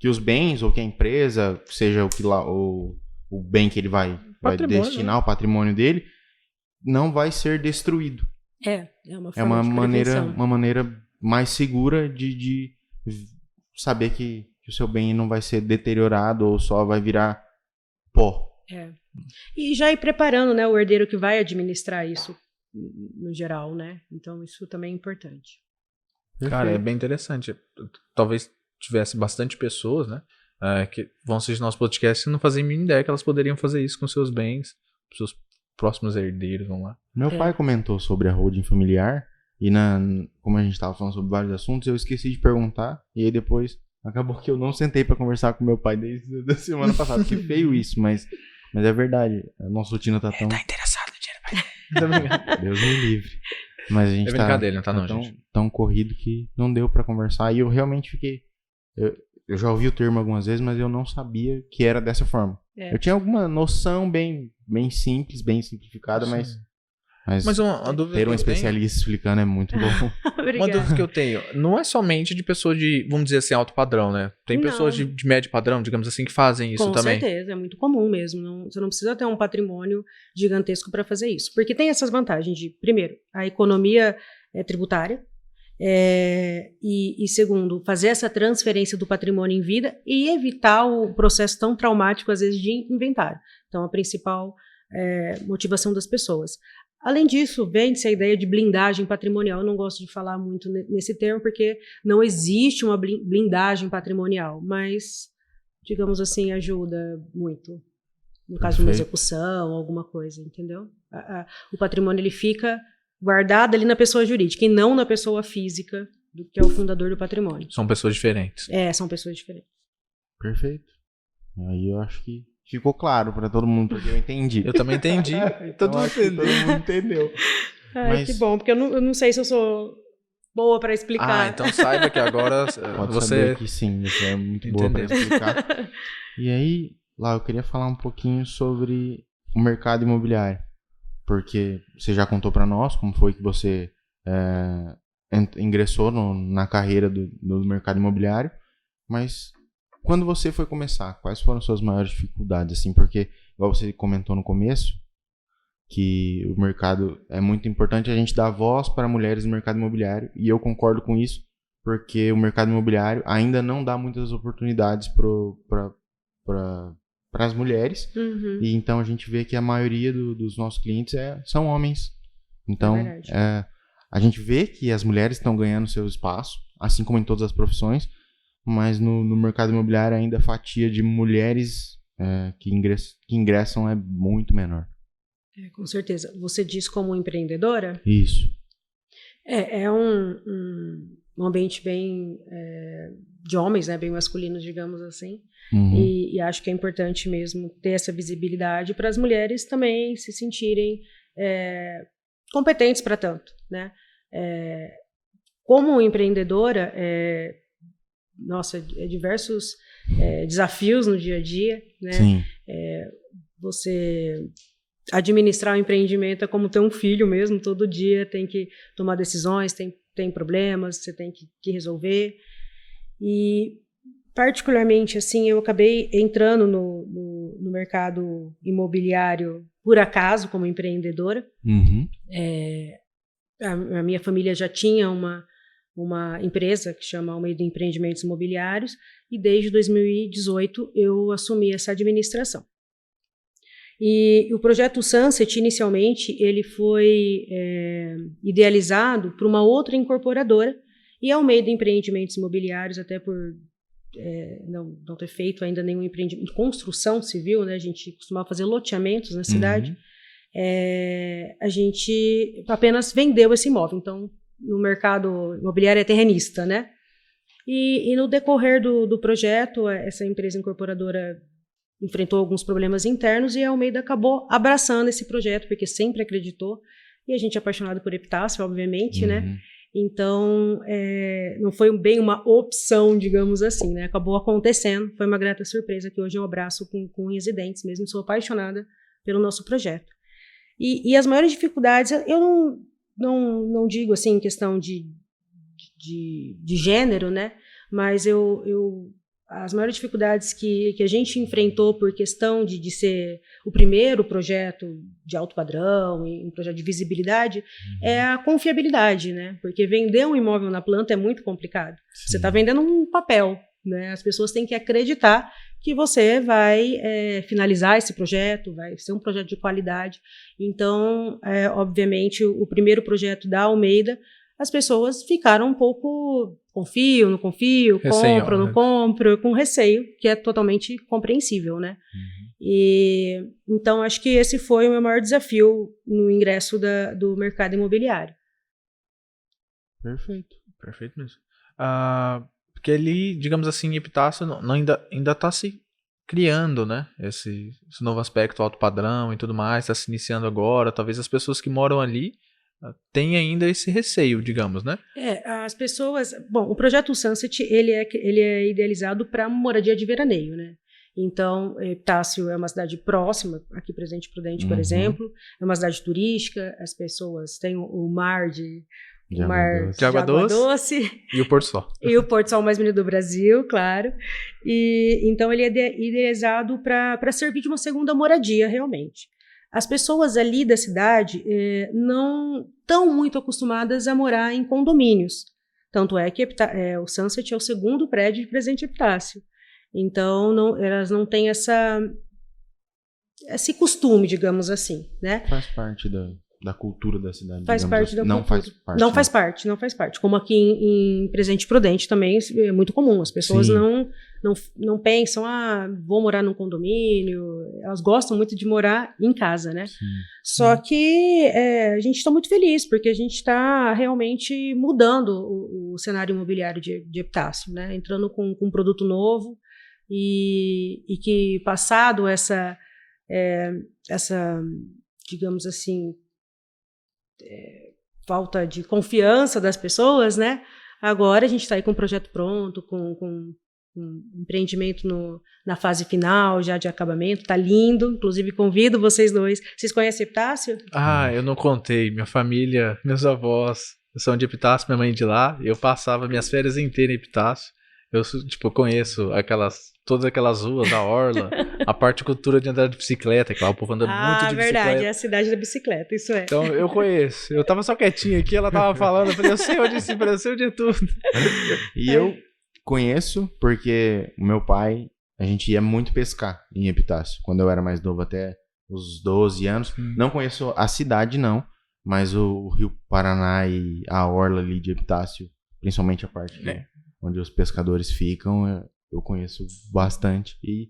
os bens, ou que a empresa, seja o bem que ele vai destinar, né? O patrimônio dele, não vai ser destruído. É uma maneira mais segura de saber que o seu bem não vai ser deteriorado ou só vai virar pó. E já ir preparando, né, o herdeiro que vai administrar isso no geral, né? Então isso também é importante. Cara, é bem interessante. Talvez tivesse bastante pessoas, né, que vão assistir nosso podcast e não fazem a mínima ideia que elas poderiam fazer isso com seus bens, seus próximos herdeiros, vamos lá. Meu pai comentou sobre a holding familiar e como a gente estava falando sobre vários assuntos, eu esqueci de perguntar e aí depois acabou que eu não sentei para conversar com meu pai desde a semana passada. Que feio isso, mas é verdade. A nossa rotina tá tão... Ele tá interessado no dinheiro. Deus me livre. Mas a gente tão corrido que não deu para conversar e eu realmente fiquei... Eu já ouvi o termo algumas vezes, mas eu não sabia que era dessa forma. Eu tinha alguma noção bem simples, bem simplificada, mas uma dúvida ter um especialista explicando é muito bom. Uma dúvida que eu tenho, não é somente de pessoas de, vamos dizer assim, alto padrão, né? Tem pessoas de médio padrão, digamos assim, que fazem isso também. Com certeza, é muito comum mesmo. Você não precisa ter um patrimônio gigantesco para fazer isso. Porque tem essas vantagens de, primeiro, a economia tributária, e segundo, fazer essa transferência do patrimônio em vida e evitar o processo tão traumático, às vezes, de inventário. Então, a principal motivação das pessoas. Além disso, vende-se a ideia de blindagem patrimonial. Eu não gosto de falar muito nesse termo, porque não existe uma blindagem patrimonial, mas, digamos assim, ajuda muito. No caso de uma execução, alguma coisa, entendeu? O patrimônio ele fica guardado ali na pessoa jurídica e não na pessoa física, que é o fundador do patrimônio. São pessoas diferentes. São pessoas diferentes. Perfeito. Aí eu acho que ficou claro para todo mundo, porque eu entendi. Eu também entendi. Todo mundo entendeu. Mas... Que bom, porque eu não sei se eu sou boa para explicar. Então saiba que agora pode saber que sim, você é muito boa para explicar. E aí, lá eu queria falar um pouquinho sobre o mercado imobiliário, porque você já contou para nós como foi que você ingressou na carreira do mercado imobiliário, mas quando você foi começar, quais foram as suas maiores dificuldades, assim, porque, igual você comentou no começo, que o mercado é muito importante a gente dar voz para mulheres no mercado imobiliário, e eu concordo com isso, porque o mercado imobiliário ainda não dá muitas oportunidades para as mulheres, e então a gente vê que a maioria dos nossos clientes são homens. Então, a gente vê que as mulheres estão ganhando seu espaço, assim como em todas as profissões, mas no mercado imobiliário ainda a fatia de mulheres que ingressam é muito menor. Com certeza. Você diz como empreendedora? Isso. É um ambiente bem de homens, né, bem masculino, digamos assim. E acho que é importante mesmo ter essa visibilidade para as mulheres também se sentirem competentes para tanto, né? Como empreendedora, diversos desafios no dia a dia, né? Sim. Você administrar o empreendimento é como ter um filho mesmo, todo dia tem que tomar decisões, tem problemas, você tem que resolver. E, particularmente, assim, eu acabei entrando no mercado imobiliário por acaso, como empreendedora. A minha família já tinha uma empresa que chama Almeida Empreendimentos Imobiliários, e desde 2018 eu assumi essa administração. E o projeto Sunset, inicialmente, ele foi idealizado por uma outra incorporadora, e a Almeida Empreendimentos Imobiliários, até por não ter feito ainda nenhum empreendimento de construção civil, né? A gente costumava fazer loteamentos na cidade, a gente apenas vendeu esse imóvel. Então, no mercado imobiliário é terrenista, né? E no decorrer do projeto, essa empresa incorporadora enfrentou alguns problemas internos e a Almeida acabou abraçando esse projeto, porque sempre acreditou, e a gente é apaixonado por Epitácio, obviamente, né? Então, não foi bem uma opção, digamos assim, né? Acabou acontecendo, foi uma grata surpresa que hoje eu abraço com unhas e dentes mesmo, sou apaixonada pelo nosso projeto. E as maiores dificuldades, eu não digo assim em questão de gênero, né? Mas as maiores dificuldades que a gente enfrentou por questão de ser o primeiro projeto de alto padrão, um projeto de visibilidade, é a confiabilidade, né? Porque vender um imóvel na planta é muito complicado. Sim. Você está vendendo um papel, né? As pessoas têm que acreditar que você vai finalizar esse projeto, vai ser um projeto de qualidade. Então, obviamente, o primeiro projeto da Almeida, as pessoas ficaram um pouco confio, não confio, receio, compro, não compro, com receio, que é totalmente compreensível, né? E então acho que esse foi o meu maior desafio no ingresso do mercado imobiliário. Perfeito mesmo. Porque ali, digamos assim, Epitácio ainda está se criando, né? Esse novo aspecto alto padrão e tudo mais, está se iniciando agora. Talvez as pessoas que moram ali tem ainda esse receio, digamos, né? As pessoas... Bom, o projeto Sunset, ele é idealizado para moradia de veraneio, né? Então, Epitácio é uma cidade próxima, aqui Presidente Prudente, por exemplo, é uma cidade turística, as pessoas têm o mar de água doce. E o Porto Sol. E o Porto Sol mais bonito do Brasil, claro. E então ele é idealizado para servir de uma segunda moradia, realmente. As pessoas ali da cidade não estão muito acostumadas a morar em condomínios. Tanto é que o Sunset é o segundo prédio de Presidente Epitácio. Então, elas não têm esse costume, digamos assim, né? Faz parte da cultura da cidade. Faz parte da cultura. Não faz parte. Como aqui em Presidente Prudente também é muito comum. As pessoas não pensam, vou morar num condomínio. Elas gostam muito de morar em casa, né? Sim. Só que a gente está muito feliz, porque a gente está realmente mudando o cenário imobiliário de Epitácio, né? Entrando com um produto novo e que passado essa digamos assim, falta de confiança das pessoas, né? Agora a gente está aí com o projeto pronto, com um empreendimento na fase final, já de acabamento, tá lindo, inclusive convido vocês dois. Vocês conhecem Epitácio? Eu não contei, minha família, meus avós são de Epitácio, minha mãe de lá, eu passava minhas férias inteiras em Epitácio, eu conheço todas aquelas ruas, a orla, a parte cultura de andar de bicicleta, que lá o povo anda muito de bicicleta. Verdade, é a cidade da bicicleta, isso é. Então, eu conheço. Eu tava só quietinho aqui, ela tava falando, eu falei, eu sei onde esse Brasil, eu sei onde é tudo. E eu conheço porque o meu pai, a gente ia muito pescar em Epitácio, quando eu era mais novo, até os 12 anos. Não conheço a cidade, não, mas o Rio Paraná e a orla ali de Epitácio, principalmente a parte onde os pescadores ficam, eu conheço bastante e,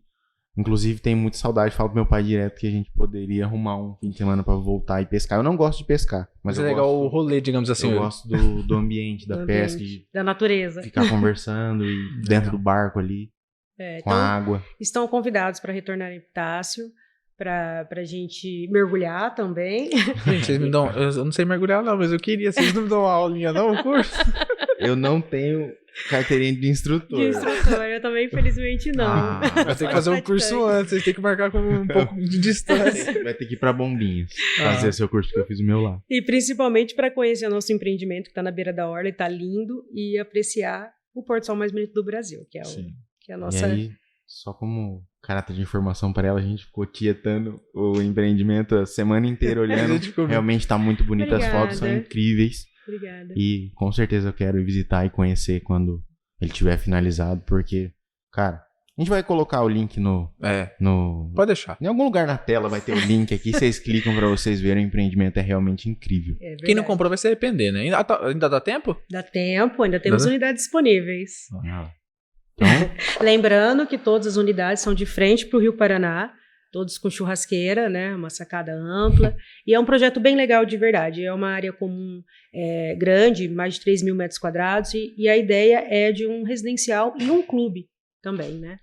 inclusive, tenho muita saudade. Falo pro meu pai direto que a gente poderia arrumar um fim de semana pra voltar e pescar. Eu não gosto de pescar, mas é legal o rolê, digamos assim. Eu gosto do ambiente, da pesca, da natureza. Ficar conversando e dentro do barco ali, com a água. Estão convidados para retornar em Epitácio, pra gente mergulhar também. Gente, vocês me dão... Eu não sei mergulhar não, mas eu queria. Vocês não me dão uma aulinha não, o curso? Eu não tenho carteirinha de instrutor. Eu também, infelizmente, não. Vai ter que fazer um curso antes, vocês têm que marcar com um pouco de distância. Vai ter que ir pra Bombinhas fazer seu curso, que eu fiz o meu lá. E principalmente para conhecer o nosso empreendimento, que tá na beira da orla e tá lindo, e apreciar o Porto Sol mais bonito do Brasil, que é a nossa... E aí, só como caráter de informação para ela, a gente ficou tietando o empreendimento a semana inteira olhando. Realmente tá muito bonito, as fotos são incríveis. Obrigada. E com certeza eu quero ir visitar e conhecer quando ele tiver finalizado, porque, cara, A gente vai colocar o link no... Pode deixar. Em algum lugar na tela vai ter o link aqui, vocês clicam pra vocês verem, o empreendimento é realmente incrível. Quem não comprou vai se arrepender, né? Ainda dá tempo? Dá tempo, ainda temos unidades disponíveis. Então... Lembrando que todas as unidades são de frente para o Rio Paraná, todos com churrasqueira, né? Uma sacada ampla. E é um projeto bem legal de verdade. É uma área comum grande, mais de 3 mil metros quadrados, e a ideia é de um residencial e um clube também, né?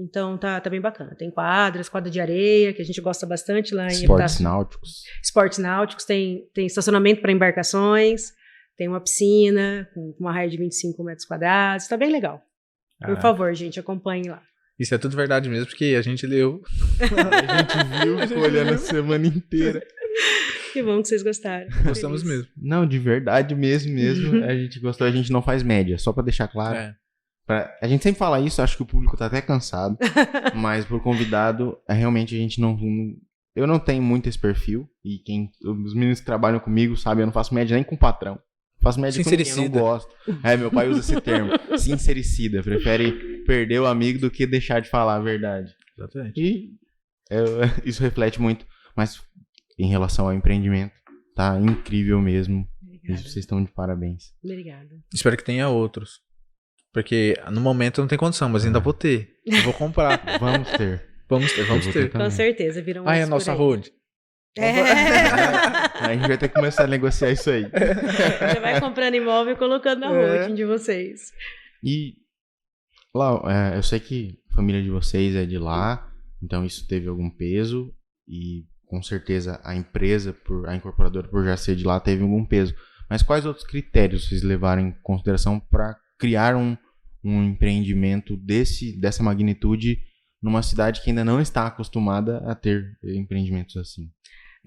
Então tá bem bacana. Tem quadra de areia, que a gente gosta bastante lá em Esportes náuticos. Esportes náuticos, tem estacionamento para embarcações, tem uma piscina com uma área de 25 metros quadrados, tá bem legal. Por favor, gente, acompanhem lá. Isso é tudo verdade mesmo, porque a gente leu. A gente viu, ficou olhando a semana inteira. Que bom que vocês gostaram. Gostamos mesmo. Não, de verdade mesmo. A gente gostou, a gente não faz média, só pra deixar claro. A gente sempre fala isso, acho que o público tá até cansado, mas por convidado, realmente a gente não... Eu não tenho muito esse perfil, e os meninos que trabalham comigo sabem, eu não faço média nem com o patrão. Faço média com quem eu não gosto. Meu pai usa esse termo. Sincericida. Prefere perder o amigo do que deixar de falar a verdade. Exatamente. E isso reflete muito. Mas em relação ao empreendimento, tá incrível mesmo. Obrigada. Vocês estão de parabéns. Obrigada. Espero que tenha outros. Porque no momento não tem condição, mas ainda vou ter. Eu vou comprar. Vamos ter. Vamos ter. Com certeza, viram É a nossa road. A gente vai ter que começar a negociar isso aí. Você vai comprando imóvel e colocando na holding de vocês. E lá, eu sei que a família de vocês é de lá, então isso teve algum peso e com certeza a empresa, a incorporadora por já ser de lá, teve algum peso. Mas quais outros critérios vocês levaram em consideração para criar um empreendimento dessa magnitude numa cidade que ainda não está acostumada a ter empreendimentos assim?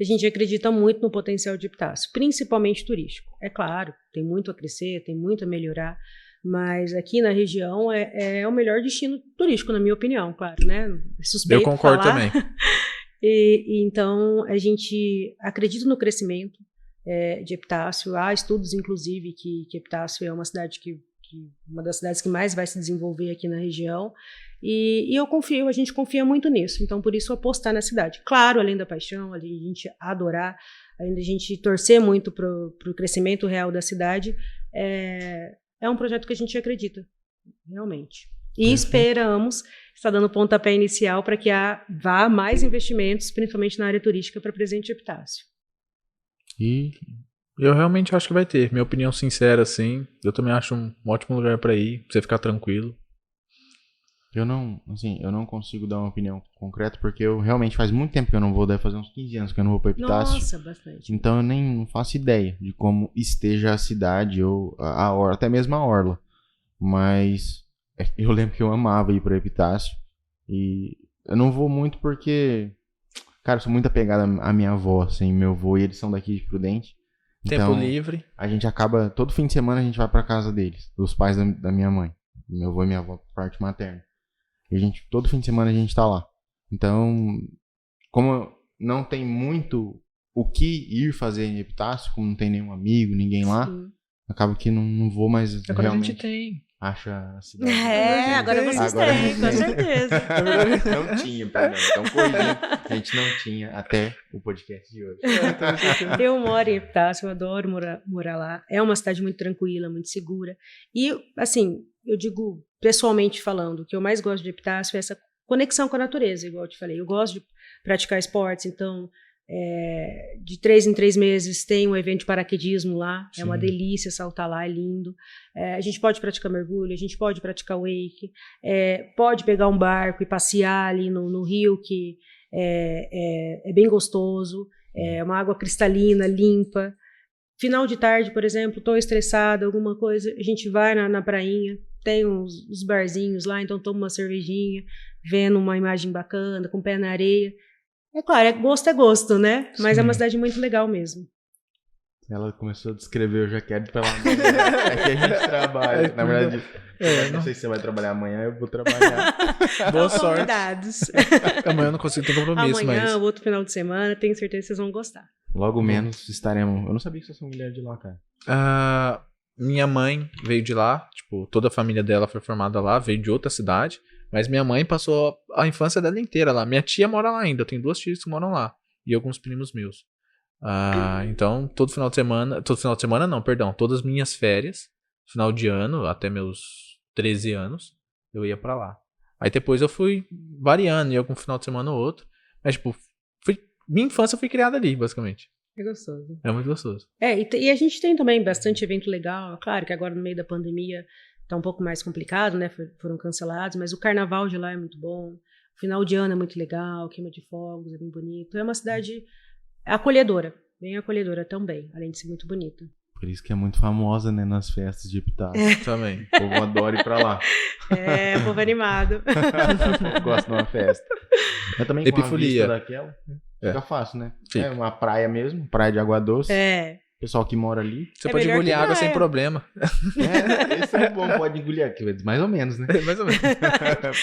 A gente acredita muito no potencial de Epitácio, principalmente turístico. É claro, tem muito a crescer, tem muito a melhorar, mas aqui na região é o melhor destino turístico, na minha opinião, claro, né? Suspeito eu concordo falar. também. E então, a gente acredita no crescimento de Epitácio. Há estudos, inclusive, que Epitácio é uma cidade uma das cidades que mais vai se desenvolver aqui na região. E a gente confia muito nisso. Então, por isso, apostar na cidade. Claro, além da paixão, além de a gente adorar, além de a gente torcer muito para o crescimento real da cidade, é um projeto que a gente acredita, realmente. E esperamos estar dando pontapé inicial para que vá mais investimentos, principalmente na área turística, para Presidente Epitácio. E eu realmente acho que vai ter. Minha opinião sincera, assim. Eu também acho um ótimo lugar para ir, pra você ficar tranquilo. Eu não consigo dar uma opinião concreta, porque eu realmente faz muito tempo que eu não vou, deve fazer uns 15 anos que eu não vou para Epitácio. Nossa, bastante. Então eu nem não faço ideia de como esteja a cidade ou a orla, até mesmo a orla. Mas eu lembro que eu amava ir para Epitácio e eu não vou muito porque, cara, eu sou muito apegado à minha avó, assim, meu avô, e eles são daqui de Prudente. Então, tempo livre. A gente acaba, todo fim de semana a gente vai pra casa deles, dos pais da minha mãe. Meu avô e minha avó, parte materna. E todo fim de semana a gente tá lá. Então, como não tem muito o que ir fazer em Epitácio, como não tem nenhum amigo, ninguém lá, acaba que não vou mais Agora realmente. A gente tem. Acha a cidade. Agora vocês têm, com certeza. Não tinha, perdão. Então, corrigindo, a gente não tinha até o podcast de hoje. Eu moro em Epitácio, eu adoro morar lá. É uma cidade muito tranquila, muito segura. E, assim, eu digo, pessoalmente falando, o que eu mais gosto de Epitácio é essa conexão com a natureza, igual eu te falei. Eu gosto de praticar esportes, então, de 3 em 3 meses tem um evento de paraquedismo lá. Sim. É uma delícia saltar lá, é lindo. A gente pode praticar mergulho, a gente pode praticar wake, pode pegar um barco e passear ali no rio, que é bem gostoso, é uma água cristalina, limpa. Final de tarde, por exemplo, estou estressada, alguma coisa, a gente vai na prainha, tem os barzinhos lá, então toma uma cervejinha, vendo uma imagem bacana, com o pé na areia. É claro, gosto, né? Mas é uma cidade muito legal mesmo. Ela começou a descrever, eu já quero ir pra lá. É que a gente trabalha. Na verdade, não sei se você vai trabalhar amanhã, eu vou trabalhar. Boa sorte. Convidados. Amanhã eu não consigo ter compromisso, amanhã, outro final de semana, tenho certeza que vocês vão gostar. Logo menos estaremos... Eu não sabia que vocês são mulheres de lá, cara. Minha mãe veio de lá, tipo, toda a família dela foi formada lá, veio de outra cidade. Mas minha mãe passou a infância dela inteira lá. Minha tia mora lá ainda, eu tenho 2 tias que moram lá. E alguns primos meus. Então, todo final de semana não, perdão. Todas as minhas férias, final de ano, até meus 13 anos, eu ia pra lá. Aí depois eu fui variando, ia algum final de semana ou outro. Mas, tipo, minha infância foi criada ali, basicamente. É gostoso. É muito gostoso. E a gente tem também bastante evento legal. Claro que agora no meio da pandemia tá um pouco mais complicado, né? Foram cancelados, mas o carnaval de lá é muito bom. O final de ano é muito legal, queima de fogos é bem bonito. É uma cidade acolhedora, bem acolhedora também, além de ser muito bonita. Por isso que é muito famosa, né, nas festas de Epitácio. Também. O povo adora ir pra lá. O povo animado. Gosto de uma festa. Mas também com a vista daquela, fica fácil, né? Fica. É uma praia mesmo, praia de água doce. Pessoal que mora ali. Você pode engolir água sem problema. Esse é bom, pode engolir aqui, mais ou menos, né? Mais ou menos.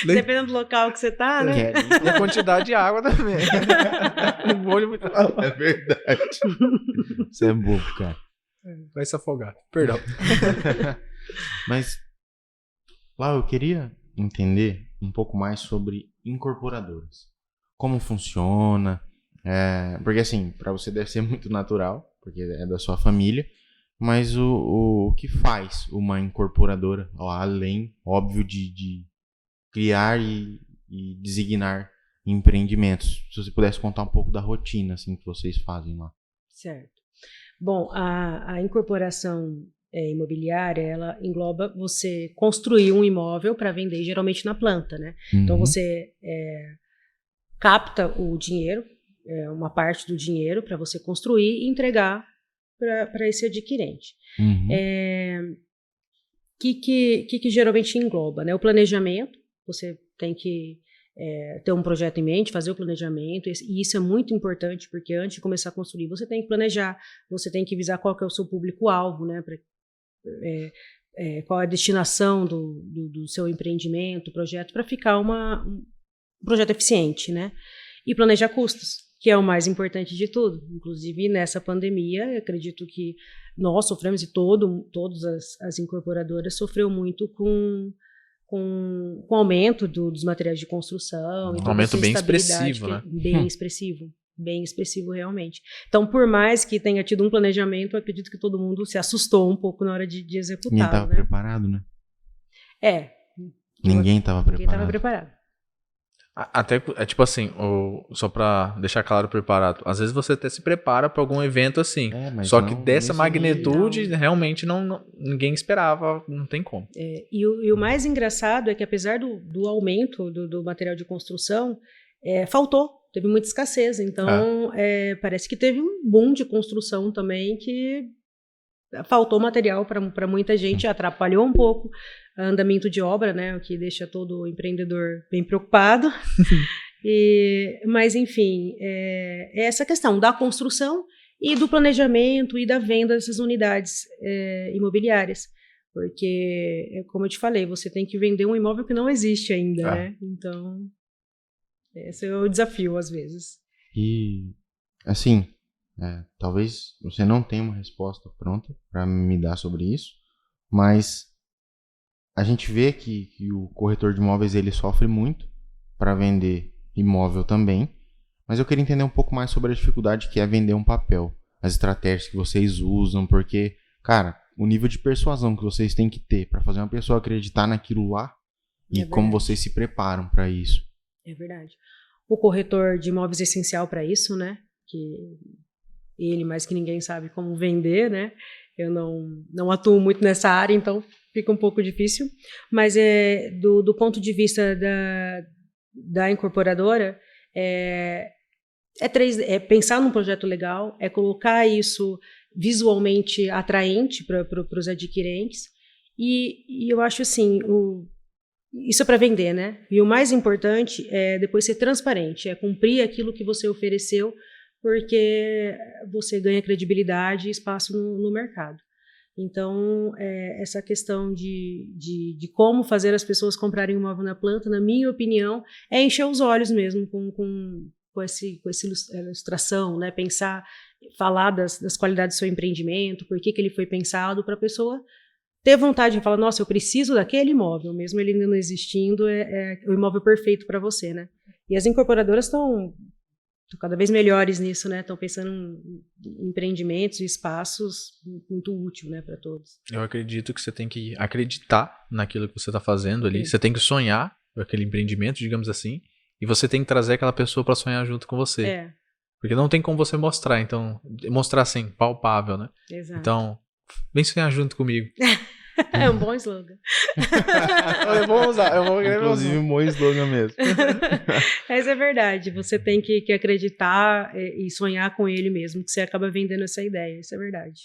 Dependendo do local que você tá, né? E a quantidade de água também. Muito... É verdade. Isso é bobo, cara. Vai se afogar. Perdão. Mas, lá eu queria entender um pouco mais sobre incorporadoras. Como funciona. Porque assim, para você deve ser muito natural, porque é da sua família, mas o que faz uma incorporadora, além, óbvio, de criar e designar empreendimentos? Se você pudesse contar um pouco da rotina assim, que vocês fazem lá. Certo. Bom, a incorporação imobiliária, ela engloba você construir um imóvel para vender, geralmente na planta, né? Uhum. Então você capta o dinheiro, uma parte do dinheiro para você construir e entregar para esse adquirente. Uhum. Que geralmente engloba, né? O planejamento, você tem que ter um projeto em mente, fazer o planejamento, e isso é muito importante, porque antes de começar a construir, você tem que planejar, você tem que visar qual que é o seu público-alvo, né? Qual é a destinação do seu empreendimento, projeto, para ficar um projeto eficiente, né? E planejar custos, que é o mais importante de tudo. Inclusive, nessa pandemia, eu acredito que nós sofremos, e todas as incorporadoras sofreu muito com o aumento dos materiais de construção. Um aumento bem expressivo, né? Bem expressivo realmente. Então, por mais que tenha tido um planejamento, eu acredito que todo mundo se assustou um pouco na hora de executar. Ninguém estava preparado, né? Ninguém estava preparado. Até, tipo assim, só pra deixar claro, preparado. Às vezes você até se prepara pra algum evento assim. Só que dessa magnitude, realmente ninguém esperava, não tem como. E o mais engraçado é que apesar do aumento do material de construção, teve muita escassez. Então, parece que teve um boom de construção também que faltou material para muita gente, atrapalhou um pouco o andamento de obra, né, o que deixa todo empreendedor bem preocupado. Mas, enfim, é essa questão da construção e do planejamento e da venda dessas unidades imobiliárias. Porque, como eu te falei, você tem que vender um imóvel que não existe ainda, né? Então, esse é o desafio, às vezes. E, assim, talvez você não tenha uma resposta pronta para me dar sobre isso, mas a gente vê que o corretor de imóveis ele sofre muito para vender imóvel também, mas eu queria entender um pouco mais sobre a dificuldade que é vender um papel, as estratégias que vocês usam, porque, cara, o nível de persuasão que vocês têm que ter para fazer uma pessoa acreditar naquilo lá e como vocês se preparam para isso. É verdade. O corretor de imóveis é essencial para isso, né? Que ele, mais que ninguém, sabe como vender, né? Eu não atuo muito nessa área, então fica um pouco difícil. Mas do ponto de vista da incorporadora, pensar num projeto legal, colocar isso visualmente atraente para os adquirentes. E eu acho assim, isso é para vender, né? E o mais importante é depois ser transparente, cumprir aquilo que você ofereceu, porque você ganha credibilidade e espaço no mercado. Então, essa questão de como fazer as pessoas comprarem um imóvel na planta, na minha opinião, é encher os olhos mesmo com essa ilustração, né? Falar das qualidades do seu empreendimento, por que ele foi pensado, para a pessoa ter vontade de falar, nossa, eu preciso daquele imóvel, mesmo ele ainda não existindo, é o imóvel perfeito para você, né? E as incorporadoras estão cada vez melhores nisso, né? Estão pensando em empreendimentos e espaços muito útil, né, para todos. Eu acredito que você tem que acreditar naquilo que você está fazendo ali. Sim. Você tem que sonhar com aquele empreendimento, digamos assim, e você tem que trazer aquela pessoa para sonhar junto com você. Porque não tem como você mostrar, então, mostrar assim, palpável, né? Exato. Então, vem sonhar junto comigo. É um bom slogan. Eu vou usar, Inclusive um bom slogan mesmo. Mas é verdade, você tem que acreditar e sonhar com ele mesmo, que você acaba vendendo essa ideia, isso é verdade.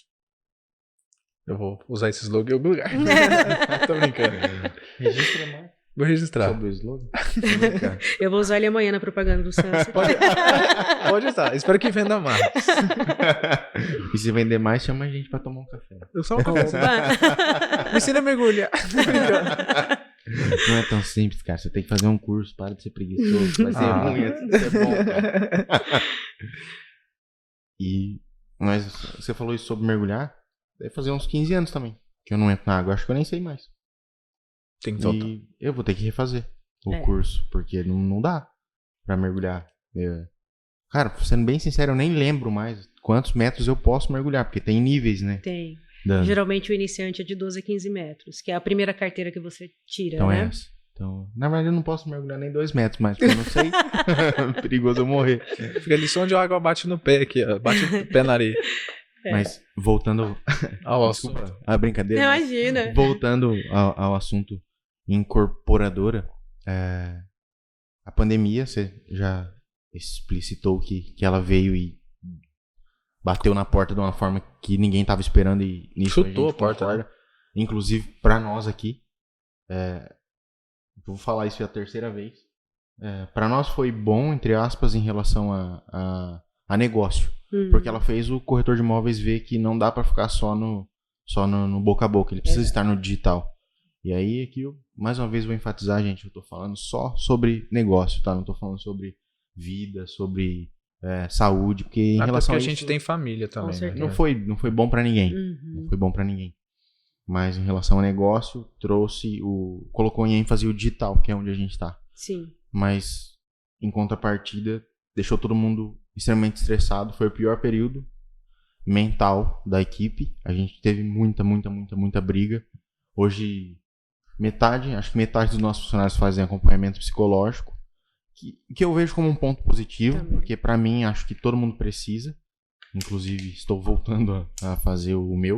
Eu vou usar esse slogan em algum lugar. Tô brincando. Registra mais. Vou registrar. Sobre o slogan? Eu vou usar ele amanhã na propaganda do Sunset. Pode usar. Espero que venda mais. E se vender mais, chama a gente pra tomar um café. Eu só um café. Me ensina a mergulhar. Não é tão simples, cara. Você tem que fazer um curso. Para de ser preguiçoso. Vai ser ruim, assim, vai ser bom, cara. Mas você falou isso sobre mergulhar. Deve fazer uns 15 anos também que eu não entro na água. Acho que eu nem sei mais. Tem total. E eu vou ter que refazer o curso, porque não dá pra mergulhar. Cara, sendo bem sincero, eu nem lembro mais quantos metros eu posso mergulhar, porque tem níveis, né? Tem. Geralmente o iniciante é de 12 a 15 metros, que é a primeira carteira que você tira, então, né? Então, na verdade, eu não posso mergulhar nem 2 metros mais, porque eu não sei. Perigoso eu morrer. Fica ali só onde a água bate no pé aqui, ó. Bate o pé na areia. Mas, voltando ao assunto. A brincadeira. Imagina. Voltando ao assunto incorporadora, a pandemia, você já explicitou que ela veio e bateu na porta de uma forma que ninguém estava esperando e nisso chutou a porta, né? Inclusive para nós aqui. Vou falar isso a terceira vez. Para nós foi bom, entre aspas, em relação a negócio. Porque ela fez o corretor de imóveis ver que não dá para ficar só no boca a boca. Ele precisa estar no digital. E aí aqui eu, mais uma vez, vou enfatizar, gente, eu tô falando só sobre negócio, tá? Não tô falando sobre vida, sobre saúde, porque em relação a isso... a gente tem família também, né? Não foi bom pra ninguém. Não foi bom pra ninguém. Mas em relação ao negócio, colocou em ênfase o digital, que é onde a gente tá. Sim. Mas, em contrapartida, deixou todo mundo extremamente estressado. Foi o pior período mental da equipe. A gente teve muita briga. Hoje... acho que metade dos nossos funcionários fazem acompanhamento psicológico, que eu vejo como um ponto positivo, também. Porque pra mim acho que todo mundo precisa. Inclusive estou voltando a fazer o meu,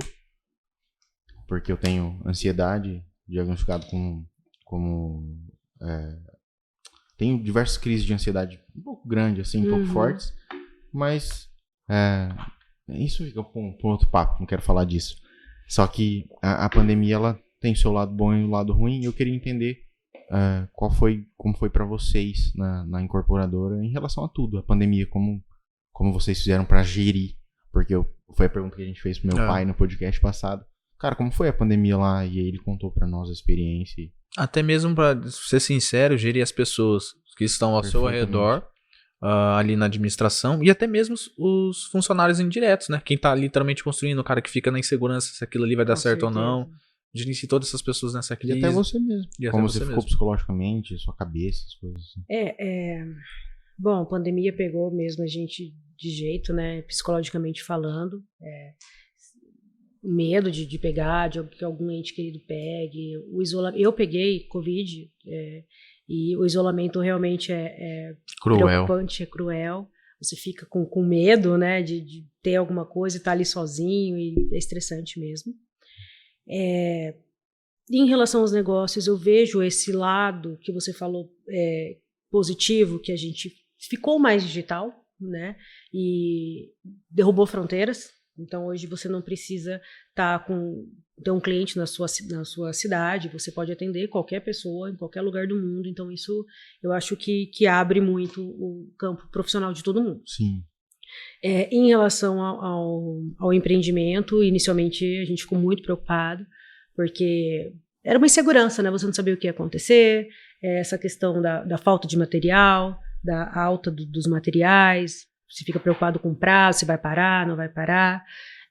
porque eu tenho ansiedade, diagnosticado tenho diversas crises de ansiedade um pouco grandes, assim, um pouco fortes, mas isso fica pra um outro papo, não quero falar disso. Só que a pandemia, ela tem o seu lado bom e o lado ruim, e eu queria entender como foi para vocês na incorporadora em relação a tudo, a pandemia, como vocês fizeram para gerir, porque foi a pergunta que a gente fez pro meu pai no podcast passado. Cara, como foi a pandemia lá? E aí ele contou para nós a experiência. Até mesmo, para ser sincero, gerir as pessoas que estão ao seu redor, ali na administração, e até mesmo os funcionários indiretos, né? Quem tá literalmente construindo, o cara que fica na insegurança se aquilo ali vai dar certo ou não. Gerenciar todas essas pessoas nessa crise. E até você mesmo. Como você ficou psicologicamente, sua cabeça, as coisas assim. Bom, a pandemia pegou mesmo a gente de jeito, né? Psicologicamente falando. Medo de pegar, de que algum ente querido pegue. Eu peguei Covid, e o isolamento realmente é preocupante, é cruel. Você fica com medo, né? De ter alguma coisa e estar ali sozinho, e é estressante mesmo. Em relação aos negócios, eu vejo esse lado que você falou positivo, que a gente ficou mais digital, né? E derrubou fronteiras. Então hoje você não precisa ter um cliente na sua cidade, você pode atender qualquer pessoa em qualquer lugar do mundo. Então isso eu acho que abre muito o campo profissional de todo mundo. Sim. Em relação ao empreendimento, inicialmente a gente ficou muito preocupado, porque era uma insegurança, né? Você não sabia o que ia acontecer, essa questão da falta de material, da alta dos materiais, você fica preocupado com o prazo, se vai parar, não vai parar,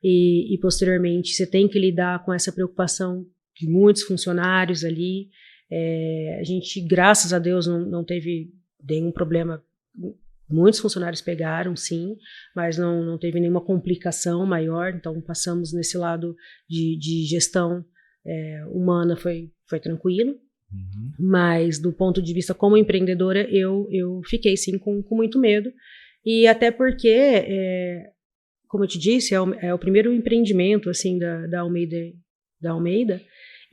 e posteriormente você tem que lidar com essa preocupação de muitos funcionários ali. A gente, graças a Deus, não teve nenhum problema. Muitos funcionários pegaram, sim, mas não teve nenhuma complicação maior. Então, passamos nesse lado de gestão humana, foi tranquilo. Mas, do ponto de vista como empreendedora, eu fiquei, sim, com muito medo. E até porque, como eu te disse, é o primeiro empreendimento assim, da Almeida,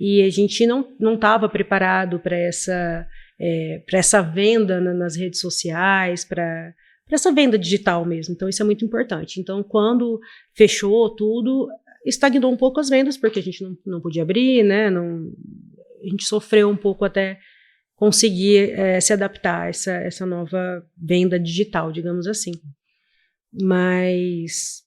e a gente não estava preparado para essa venda nas redes sociais, para essa venda digital mesmo. Então, isso é muito importante. Então, quando fechou tudo, estagnou um pouco as vendas, porque a gente não podia abrir, né? A gente sofreu um pouco até conseguir se adaptar a essa nova venda digital, digamos assim. Mas...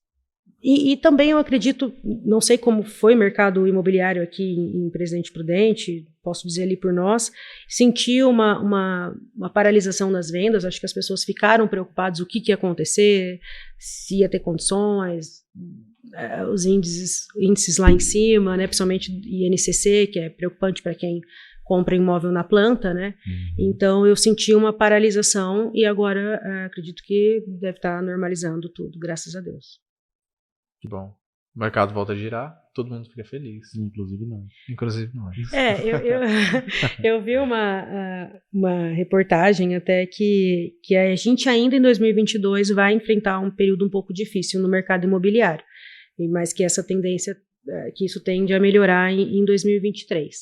E também eu acredito, não sei como foi o mercado imobiliário aqui em Presidente Prudente, posso dizer ali por nós, senti uma paralisação nas vendas. Acho que as pessoas ficaram preocupadas o que ia acontecer, se ia ter condições, os índices lá em cima, né, principalmente INCC, que é preocupante para quem compra imóvel na planta, né? Então eu senti uma paralisação e agora acredito que deve estar normalizando tudo, graças a Deus. Que bom. O mercado volta a girar, todo mundo fica feliz. Inclusive nós. Eu vi uma reportagem até que a gente ainda em 2022 vai enfrentar um período um pouco difícil no mercado imobiliário, mas que essa tendência, que isso tende a melhorar em 2023.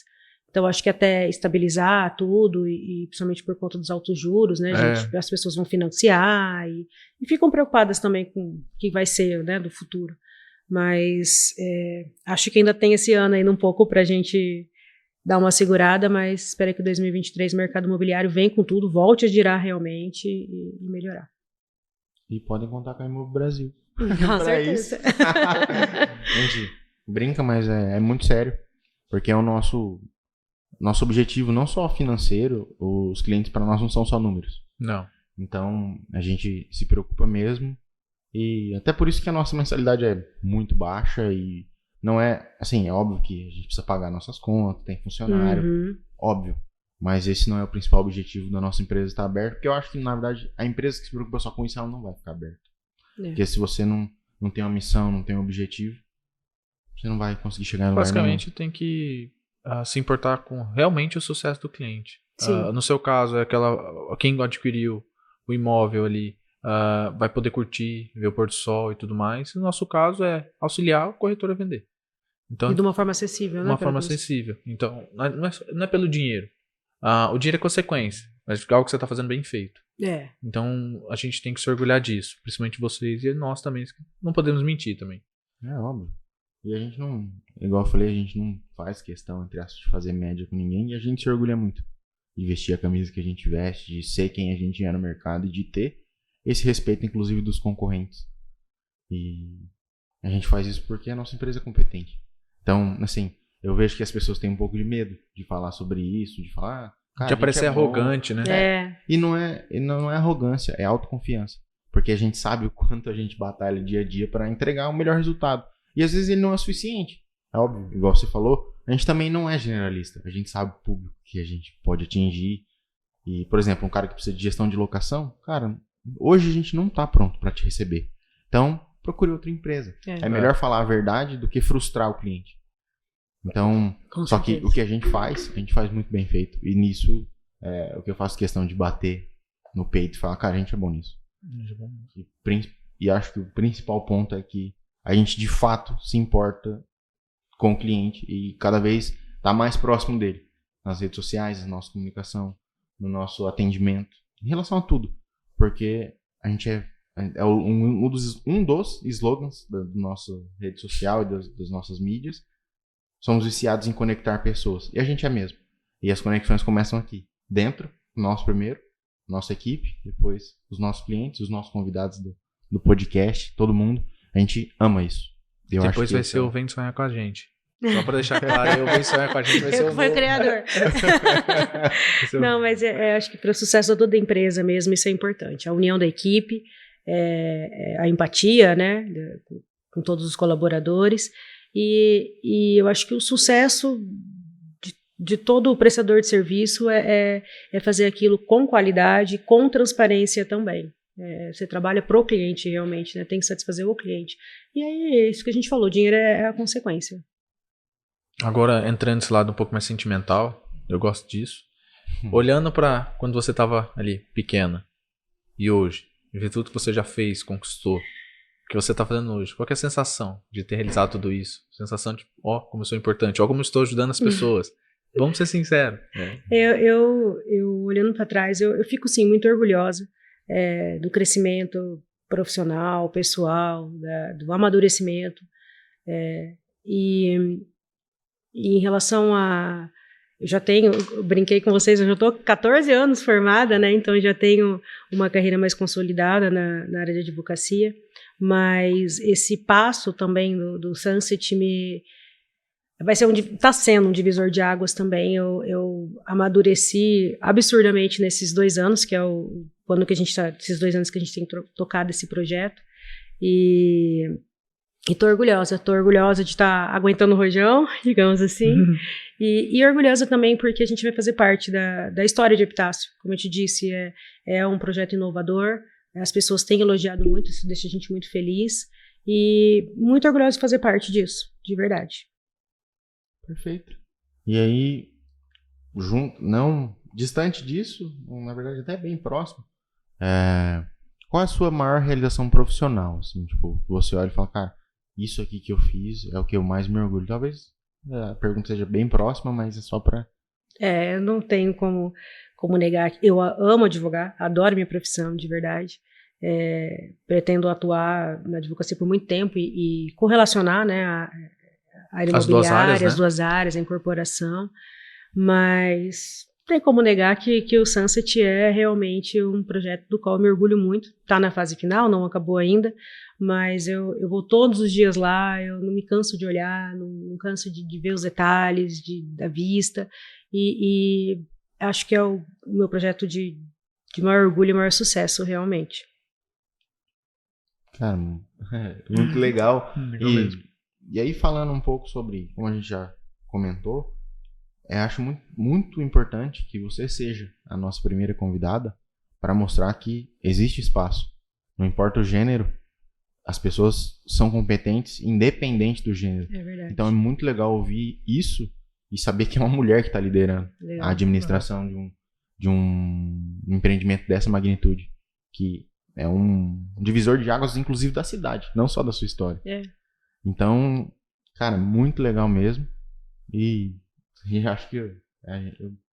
Então, acho que até estabilizar tudo, e principalmente por conta dos altos juros, né, gente, as pessoas vão financiar e ficam preocupadas também com o que vai ser, né, do futuro. Mas acho que ainda tem esse ano ainda um pouco para a gente dar uma segurada, mas espero que 2023 o mercado imobiliário venha com tudo, volte a girar realmente e melhorar. E podem contar com a Imob Brasil. Com certeza. Gente, brinca, mas é muito sério, porque é o nosso objetivo, não só financeiro. Os clientes para nós não são só números. Não. Então, a gente se preocupa mesmo. E até por isso que a nossa mensalidade é muito baixa e não é, assim, é óbvio que a gente precisa pagar nossas contas, tem funcionário, óbvio. Mas esse não é o principal objetivo da nossa empresa estar aberta, porque eu acho que, na verdade, a empresa que se preocupa só com isso, ela não vai ficar aberta. Porque se você não tem uma missão, não tem um objetivo, você não vai conseguir chegar em lugar nenhum. Basicamente, tem que se importar com realmente o sucesso do cliente. No seu caso, quem adquiriu o imóvel ali, vai poder curtir, ver o pôr do sol e tudo mais. No nosso caso é auxiliar o corretor a vender. Então, e de uma forma acessível, né? De uma forma acessível. Então, não é pelo dinheiro. O dinheiro é consequência, mas é algo que você está fazendo bem feito. Então, a gente tem que se orgulhar disso. Principalmente vocês e nós também. Não podemos mentir também. É óbvio. E a gente não, igual eu falei, a gente não faz questão, entre aspas, de fazer média com ninguém. E a gente se orgulha muito de vestir a camisa que a gente veste, de ser quem a gente é no mercado e de ter esse respeito, inclusive, dos concorrentes. E a gente faz isso porque a nossa empresa é competente. Então, assim, eu vejo que as pessoas têm um pouco de medo de falar sobre isso, de falar... Cara, de parecer arrogante, né? E não é arrogância, é autoconfiança. Porque a gente sabe o quanto a gente batalha dia a dia para entregar o melhor resultado. E às vezes ele não é suficiente. É óbvio, igual você falou, a gente também não é generalista. A gente sabe o público que a gente pode atingir. E, por exemplo, um cara que precisa de gestão de locação, cara... Hoje a gente não está pronto para te receber. Então, procure outra empresa. É melhor falar a verdade do que frustrar o cliente. Então, só que o que a gente faz muito bem feito. E nisso, o que eu faço questão de bater no peito e falar, cara, a gente é bom nisso. E acho que o principal ponto é que a gente, de fato, se importa com o cliente e cada vez está mais próximo dele. Nas redes sociais, na nossa comunicação, no nosso atendimento, em relação a tudo. Porque a gente é um dos slogans da nossa rede social e das nossas mídias. Somos viciados em conectar pessoas. E a gente é mesmo. E as conexões começam aqui. Dentro, nós primeiro, nossa equipe, depois os nossos clientes, os nossos convidados do podcast, todo mundo. A gente ama isso. Depois vai ser o Vem Sonhar com a gente. Só pra deixar claro, eu Vem Sonhar com a gente vai ser o foi o criador. Não, mas acho que para o sucesso de toda a empresa mesmo, isso é importante. A união da equipe, a empatia, né, com todos os colaboradores. E eu acho que o sucesso de todo o prestador de serviço é fazer aquilo com qualidade, com transparência também. Você trabalha pro cliente realmente, né? Tem que satisfazer o cliente. E aí, é isso que a gente falou, dinheiro é a consequência. Agora, entrando nesse lado um pouco mais sentimental, eu gosto disso. Olhando pra quando você tava ali, pequena, e hoje, ver tudo que você já fez, conquistou, que você tá fazendo hoje, qual que é a sensação de ter realizado tudo isso? Sensação de, como eu sou importante, como eu estou ajudando as pessoas. Vamos ser sinceros. Eu olhando para trás, eu fico, sim, muito orgulhosa do crescimento profissional, pessoal, do amadurecimento. E em relação a... eu brinquei com vocês, eu já estou 14 anos formada, né? Então já tenho uma carreira mais consolidada na área de advocacia, mas esse passo também do Sunset está sendo um divisor de águas também. Eu amadureci absurdamente nesses 2 anos, que é esses 2 anos que a gente tem tocado esse projeto, e tô orgulhosa de estar aguentando o rojão, digamos assim, e orgulhosa também porque a gente vai fazer parte da história de Epitácio. Como eu te disse, é um projeto inovador, as pessoas têm elogiado muito, isso deixa a gente muito feliz, e muito orgulhosa de fazer parte disso, de verdade. Perfeito. E aí, não distante disso, na verdade até bem próximo, qual é a sua maior realização profissional? Assim, tipo, você olha e fala, cara, isso aqui que eu fiz é o que eu mais me orgulho. Talvez a pergunta seja bem próxima, mas é só pra... Eu não tenho como negar. Eu amo advogar, adoro minha profissão, de verdade. Pretendo atuar na advocacia por muito tempo e correlacionar, né, a área imobiliária, as 2 áreas, a incorporação, mas não tem como negar que o Sunset é realmente um projeto do qual eu me orgulho muito. Está na fase final, não acabou ainda, mas eu vou todos os dias lá, eu não me canso de olhar, não canso de ver os detalhes da vista, e acho que é o meu projeto de maior orgulho e maior sucesso, realmente. Cara, muito legal. E aí, falando um pouco sobre, como a gente já comentou, acho muito, muito importante que você seja a nossa primeira convidada para mostrar que existe espaço. Não importa o gênero, as pessoas são competentes independente do gênero. É verdade. Então é muito legal ouvir isso e saber que é uma mulher que está liderando a administração de um empreendimento dessa magnitude, que é um divisor de águas, inclusive da cidade, não só da sua história. Então, cara, muito legal mesmo. E acho que eu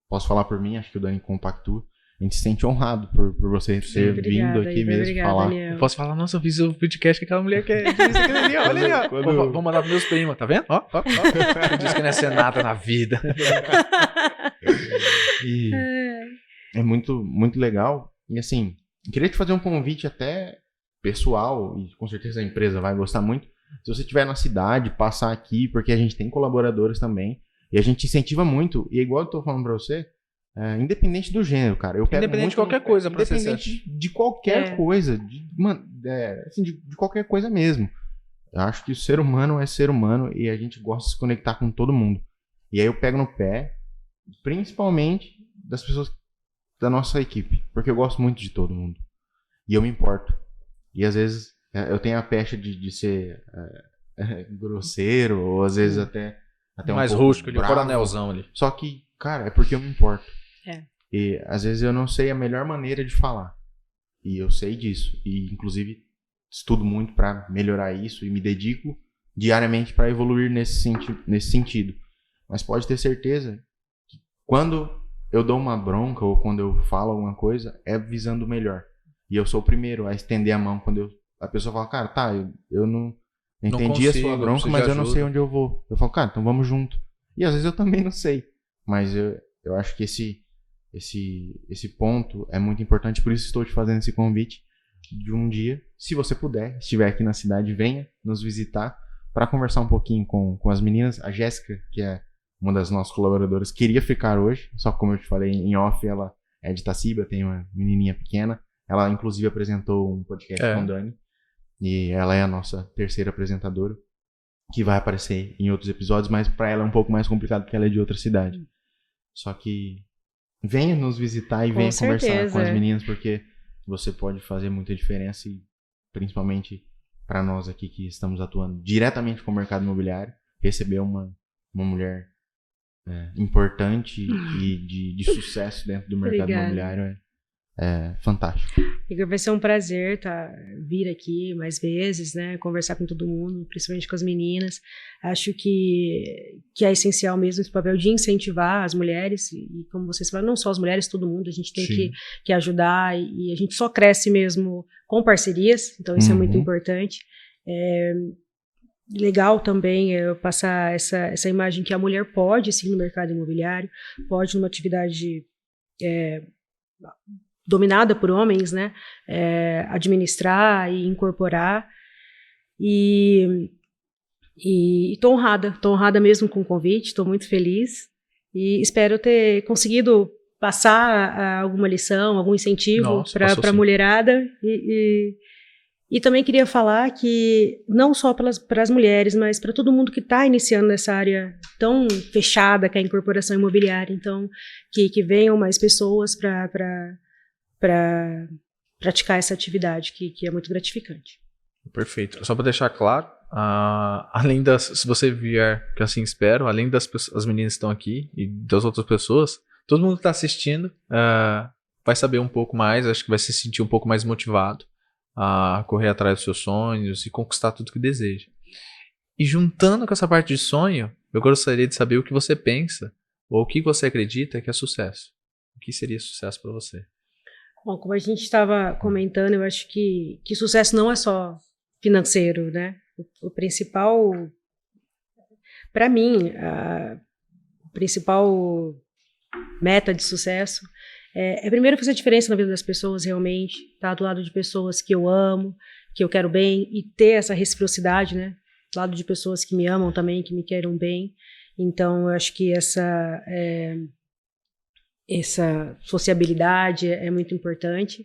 posso falar por mim, acho que o Dani compactua. A gente se sente honrado por você ter vindo aqui mesmo obrigada, falar. Daniel. Eu posso falar, nossa, eu fiz o podcast com aquela mulher que disse aquilo ali, olha ali, ó. Vou mandar pros meus primos, tá vendo? Ó. Diz que não é ser nada na vida. E é muito, muito legal. E assim, eu queria te fazer um convite até pessoal, e com certeza a empresa vai gostar muito. Se você estiver na cidade, passar aqui, porque a gente tem colaboradores também, e a gente incentiva muito, e igual eu tô falando pra você, independente do gênero, cara. Independente de qualquer coisa, pra ser independente de qualquer coisa, de qualquer coisa mesmo. Eu acho que o ser humano é ser humano e a gente gosta de se conectar com todo mundo. E aí eu pego no pé, principalmente das pessoas da nossa equipe, porque eu gosto muito de todo mundo. E eu me importo. E às vezes eu tenho a pecha de ser grosseiro, ou às vezes até mais um pouco rústico, ali, o bravo. coronelzão ali. Só que, cara, é porque eu me importo. É. E às vezes eu não sei a melhor maneira de falar. E eu sei disso. E inclusive estudo muito para melhorar isso e me dedico diariamente para evoluir nesse sentido. Mas pode ter certeza que quando eu dou uma bronca ou quando eu falo alguma coisa, é visando o melhor. E eu sou o primeiro a estender a mão quando a pessoa fala, cara, tá, eu não entendi a sua bronca, mas eu não sei onde eu vou. Eu falo, cara, então vamos junto. E às vezes eu também não sei. Mas eu acho que esse ponto é muito importante, por isso estou te fazendo esse convite de um dia, se você puder, estiver aqui na cidade, venha nos visitar para conversar um pouquinho com as meninas. A Jéssica, que é uma das nossas colaboradoras, queria ficar hoje, só que como eu te falei em off, ela é de Itaciba, tem uma menininha pequena. Ela inclusive apresentou um podcast com o Dani, e ela é a nossa terceira apresentadora, que vai aparecer em outros episódios, mas para ela é um pouco mais complicado porque ela é de outra cidade. Só que venha nos visitar e venha conversar com as meninas, porque você pode fazer muita diferença, e principalmente para nós aqui que estamos atuando diretamente com o mercado imobiliário, receber uma mulher importante e de sucesso dentro do mercado imobiliário é fantástico. Igor, vai ser um prazer vir aqui mais vezes, né, conversar com todo mundo, principalmente com as meninas. Acho que é essencial mesmo esse papel de incentivar as mulheres, e como vocês falaram, não só as mulheres, todo mundo, a gente tem que ajudar, e a gente só cresce mesmo com parcerias, então isso é muito importante. Legal também eu passar essa imagem que a mulher pode, sim, no mercado imobiliário, pode numa atividade dominada por homens, né, administrar e incorporar, e tô honrada mesmo com o convite, estou muito feliz, e espero ter conseguido passar alguma lição, algum incentivo para a mulherada, e também queria falar que não só para as mulheres, mas para todo mundo que está iniciando nessa área tão fechada que é a incorporação imobiliária, então que venham mais pessoas para praticar essa atividade que é muito gratificante. Perfeito. Só para deixar claro, além se você vier, que assim espero, além as meninas que estão aqui e das outras pessoas, todo mundo que está assistindo vai saber um pouco mais, acho que vai se sentir um pouco mais motivado a correr atrás dos seus sonhos e conquistar tudo que deseja. E juntando com essa parte de sonho, eu gostaria de saber o que você pensa ou o que você acredita que é sucesso. O que seria sucesso para você? Bom, como a gente estava comentando, eu acho que sucesso não é só financeiro, né? O principal, para mim, a principal meta de sucesso é primeiro fazer diferença na vida das pessoas realmente, estar do lado de pessoas que eu amo, que eu quero bem, e ter essa reciprocidade, né? Do lado de pessoas que me amam também, que me querem bem. Então, eu acho que essa sociabilidade é muito importante.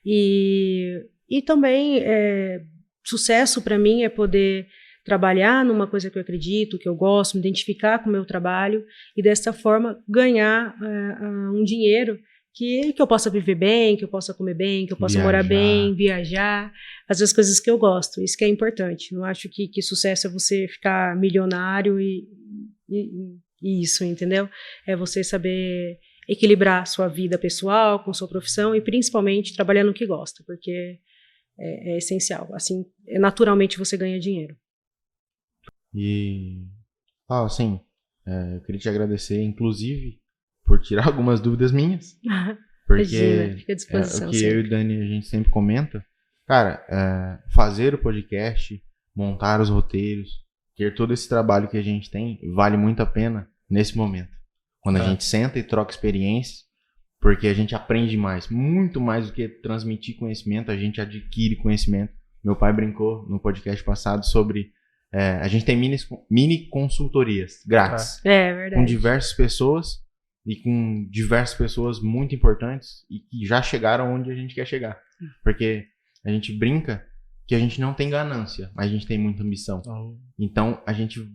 E também, sucesso para mim é poder trabalhar numa coisa que eu acredito, que eu gosto, me identificar com o meu trabalho e dessa forma ganhar um dinheiro que eu possa viver bem, que eu possa comer bem, que eu possa morar bem, viajar, fazer as coisas que eu gosto. Isso que é importante. Não acho que sucesso é você ficar milionário e isso, entendeu? É você saber equilibrar sua vida pessoal com sua profissão e principalmente trabalhar no que gosta, porque é essencial. Assim, naturalmente você ganha dinheiro. E, assim, eu queria te agradecer, inclusive, por tirar algumas dúvidas minhas. Porque imagina, fica à disposição, o que eu e o Dani a gente sempre comenta, cara, fazer o podcast, montar os roteiros, ter todo esse trabalho que a gente tem, vale muito a pena nesse momento. Quando a gente senta e troca experiências, porque a gente aprende mais, muito mais do que transmitir conhecimento, a gente adquire conhecimento. Meu pai brincou no podcast passado sobre a gente tem mini consultorias grátis. É verdade. Com diversas pessoas e com diversas pessoas muito importantes e que já chegaram onde a gente quer chegar. Porque a gente brinca que a gente não tem ganância, mas a gente tem muita ambição. Então a gente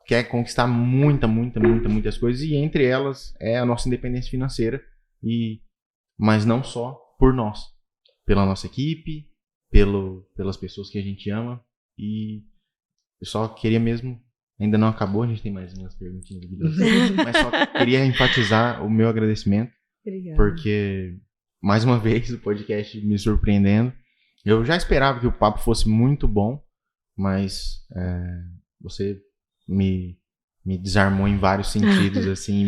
quer conquistar muitas coisas, e entre elas é a nossa independência financeira, mas não só por nós, pela nossa equipe, pelas pessoas que a gente ama. E eu só queria mesmo, ainda não acabou, a gente tem mais umas perguntinhas aqui, mas só queria enfatizar o meu agradecimento. Obrigada. Porque, mais uma vez, o podcast me surpreendendo. Eu já esperava que o papo fosse muito bom, mas você me desarmou em vários sentidos, assim,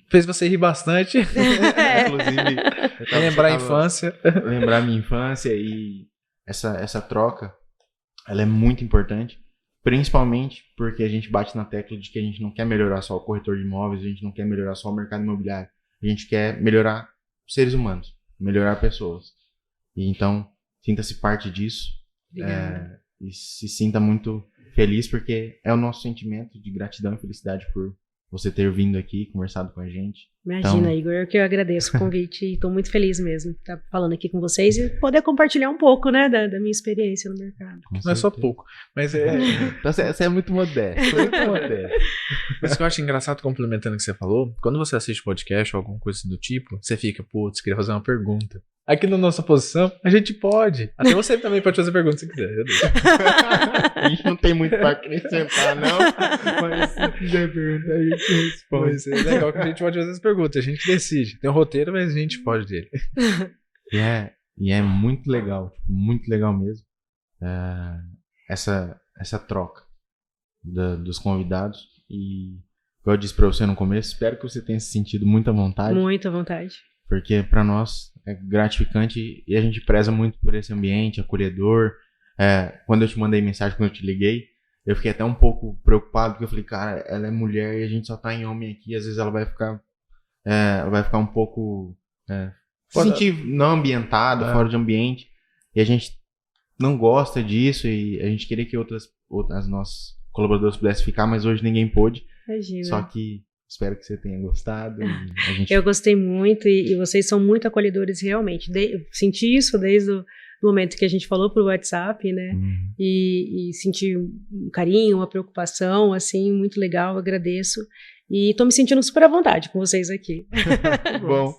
fez você rir bastante. Inclusive, lembrar a infância. Lembrar minha infância, e essa troca, ela é muito importante, principalmente porque a gente bate na tecla de que a gente não quer melhorar só o corretor de imóveis, a gente não quer melhorar só o mercado imobiliário, a gente quer melhorar seres humanos, melhorar pessoas. E então, sinta-se parte disso, e se sinta muito feliz, porque é o nosso sentimento de gratidão e felicidade por você ter vindo aqui, conversado com a gente Imagina, então, Igor, eu que agradeço o convite e estou muito feliz mesmo de estar falando aqui com vocês e poder compartilhar um pouco, né, da minha experiência no mercado. Não é só pouco, mas Você é muito modesto, muito modesto. Por isso que eu acho engraçado, complementando o que você falou, quando você assiste podcast ou alguma coisa assim do tipo, você fica, putz, queria fazer uma pergunta. Aqui na nossa posição, a gente pode. Até você também pode fazer pergunta se quiser. A gente não tem muito pra acrescentar, não. Mas se quiser perguntar, a gente responde. Mas é legal que a gente pode fazer as perguntas. A gente decide. Tem um roteiro, mas a gente pode dele. E é muito legal. Tipo, muito legal mesmo. Essa troca dos convidados. E, como eu disse pra você no começo, espero que você tenha se sentido muito à vontade. Muito à vontade. Porque pra nós é gratificante e a gente preza muito por esse ambiente acolhedor. Quando eu te mandei mensagem, quando eu te liguei, eu fiquei até um pouco preocupado, porque eu falei, cara, ela é mulher e a gente só tá em homem aqui, às vezes ela vai ficar um pouco se sentir não ambientada, fora de ambiente, e a gente não gosta disso e a gente queria que as nossas colaboradoras pudessem ficar, mas hoje ninguém pôde. Imagina. Só que espero que você tenha gostado. Eu gostei muito e vocês são muito acolhedores realmente. Eu senti isso desde o momento que a gente falou pro WhatsApp, né? E senti um carinho, uma preocupação, assim, muito legal, eu agradeço. E tô me sentindo super à vontade com vocês aqui. Bom,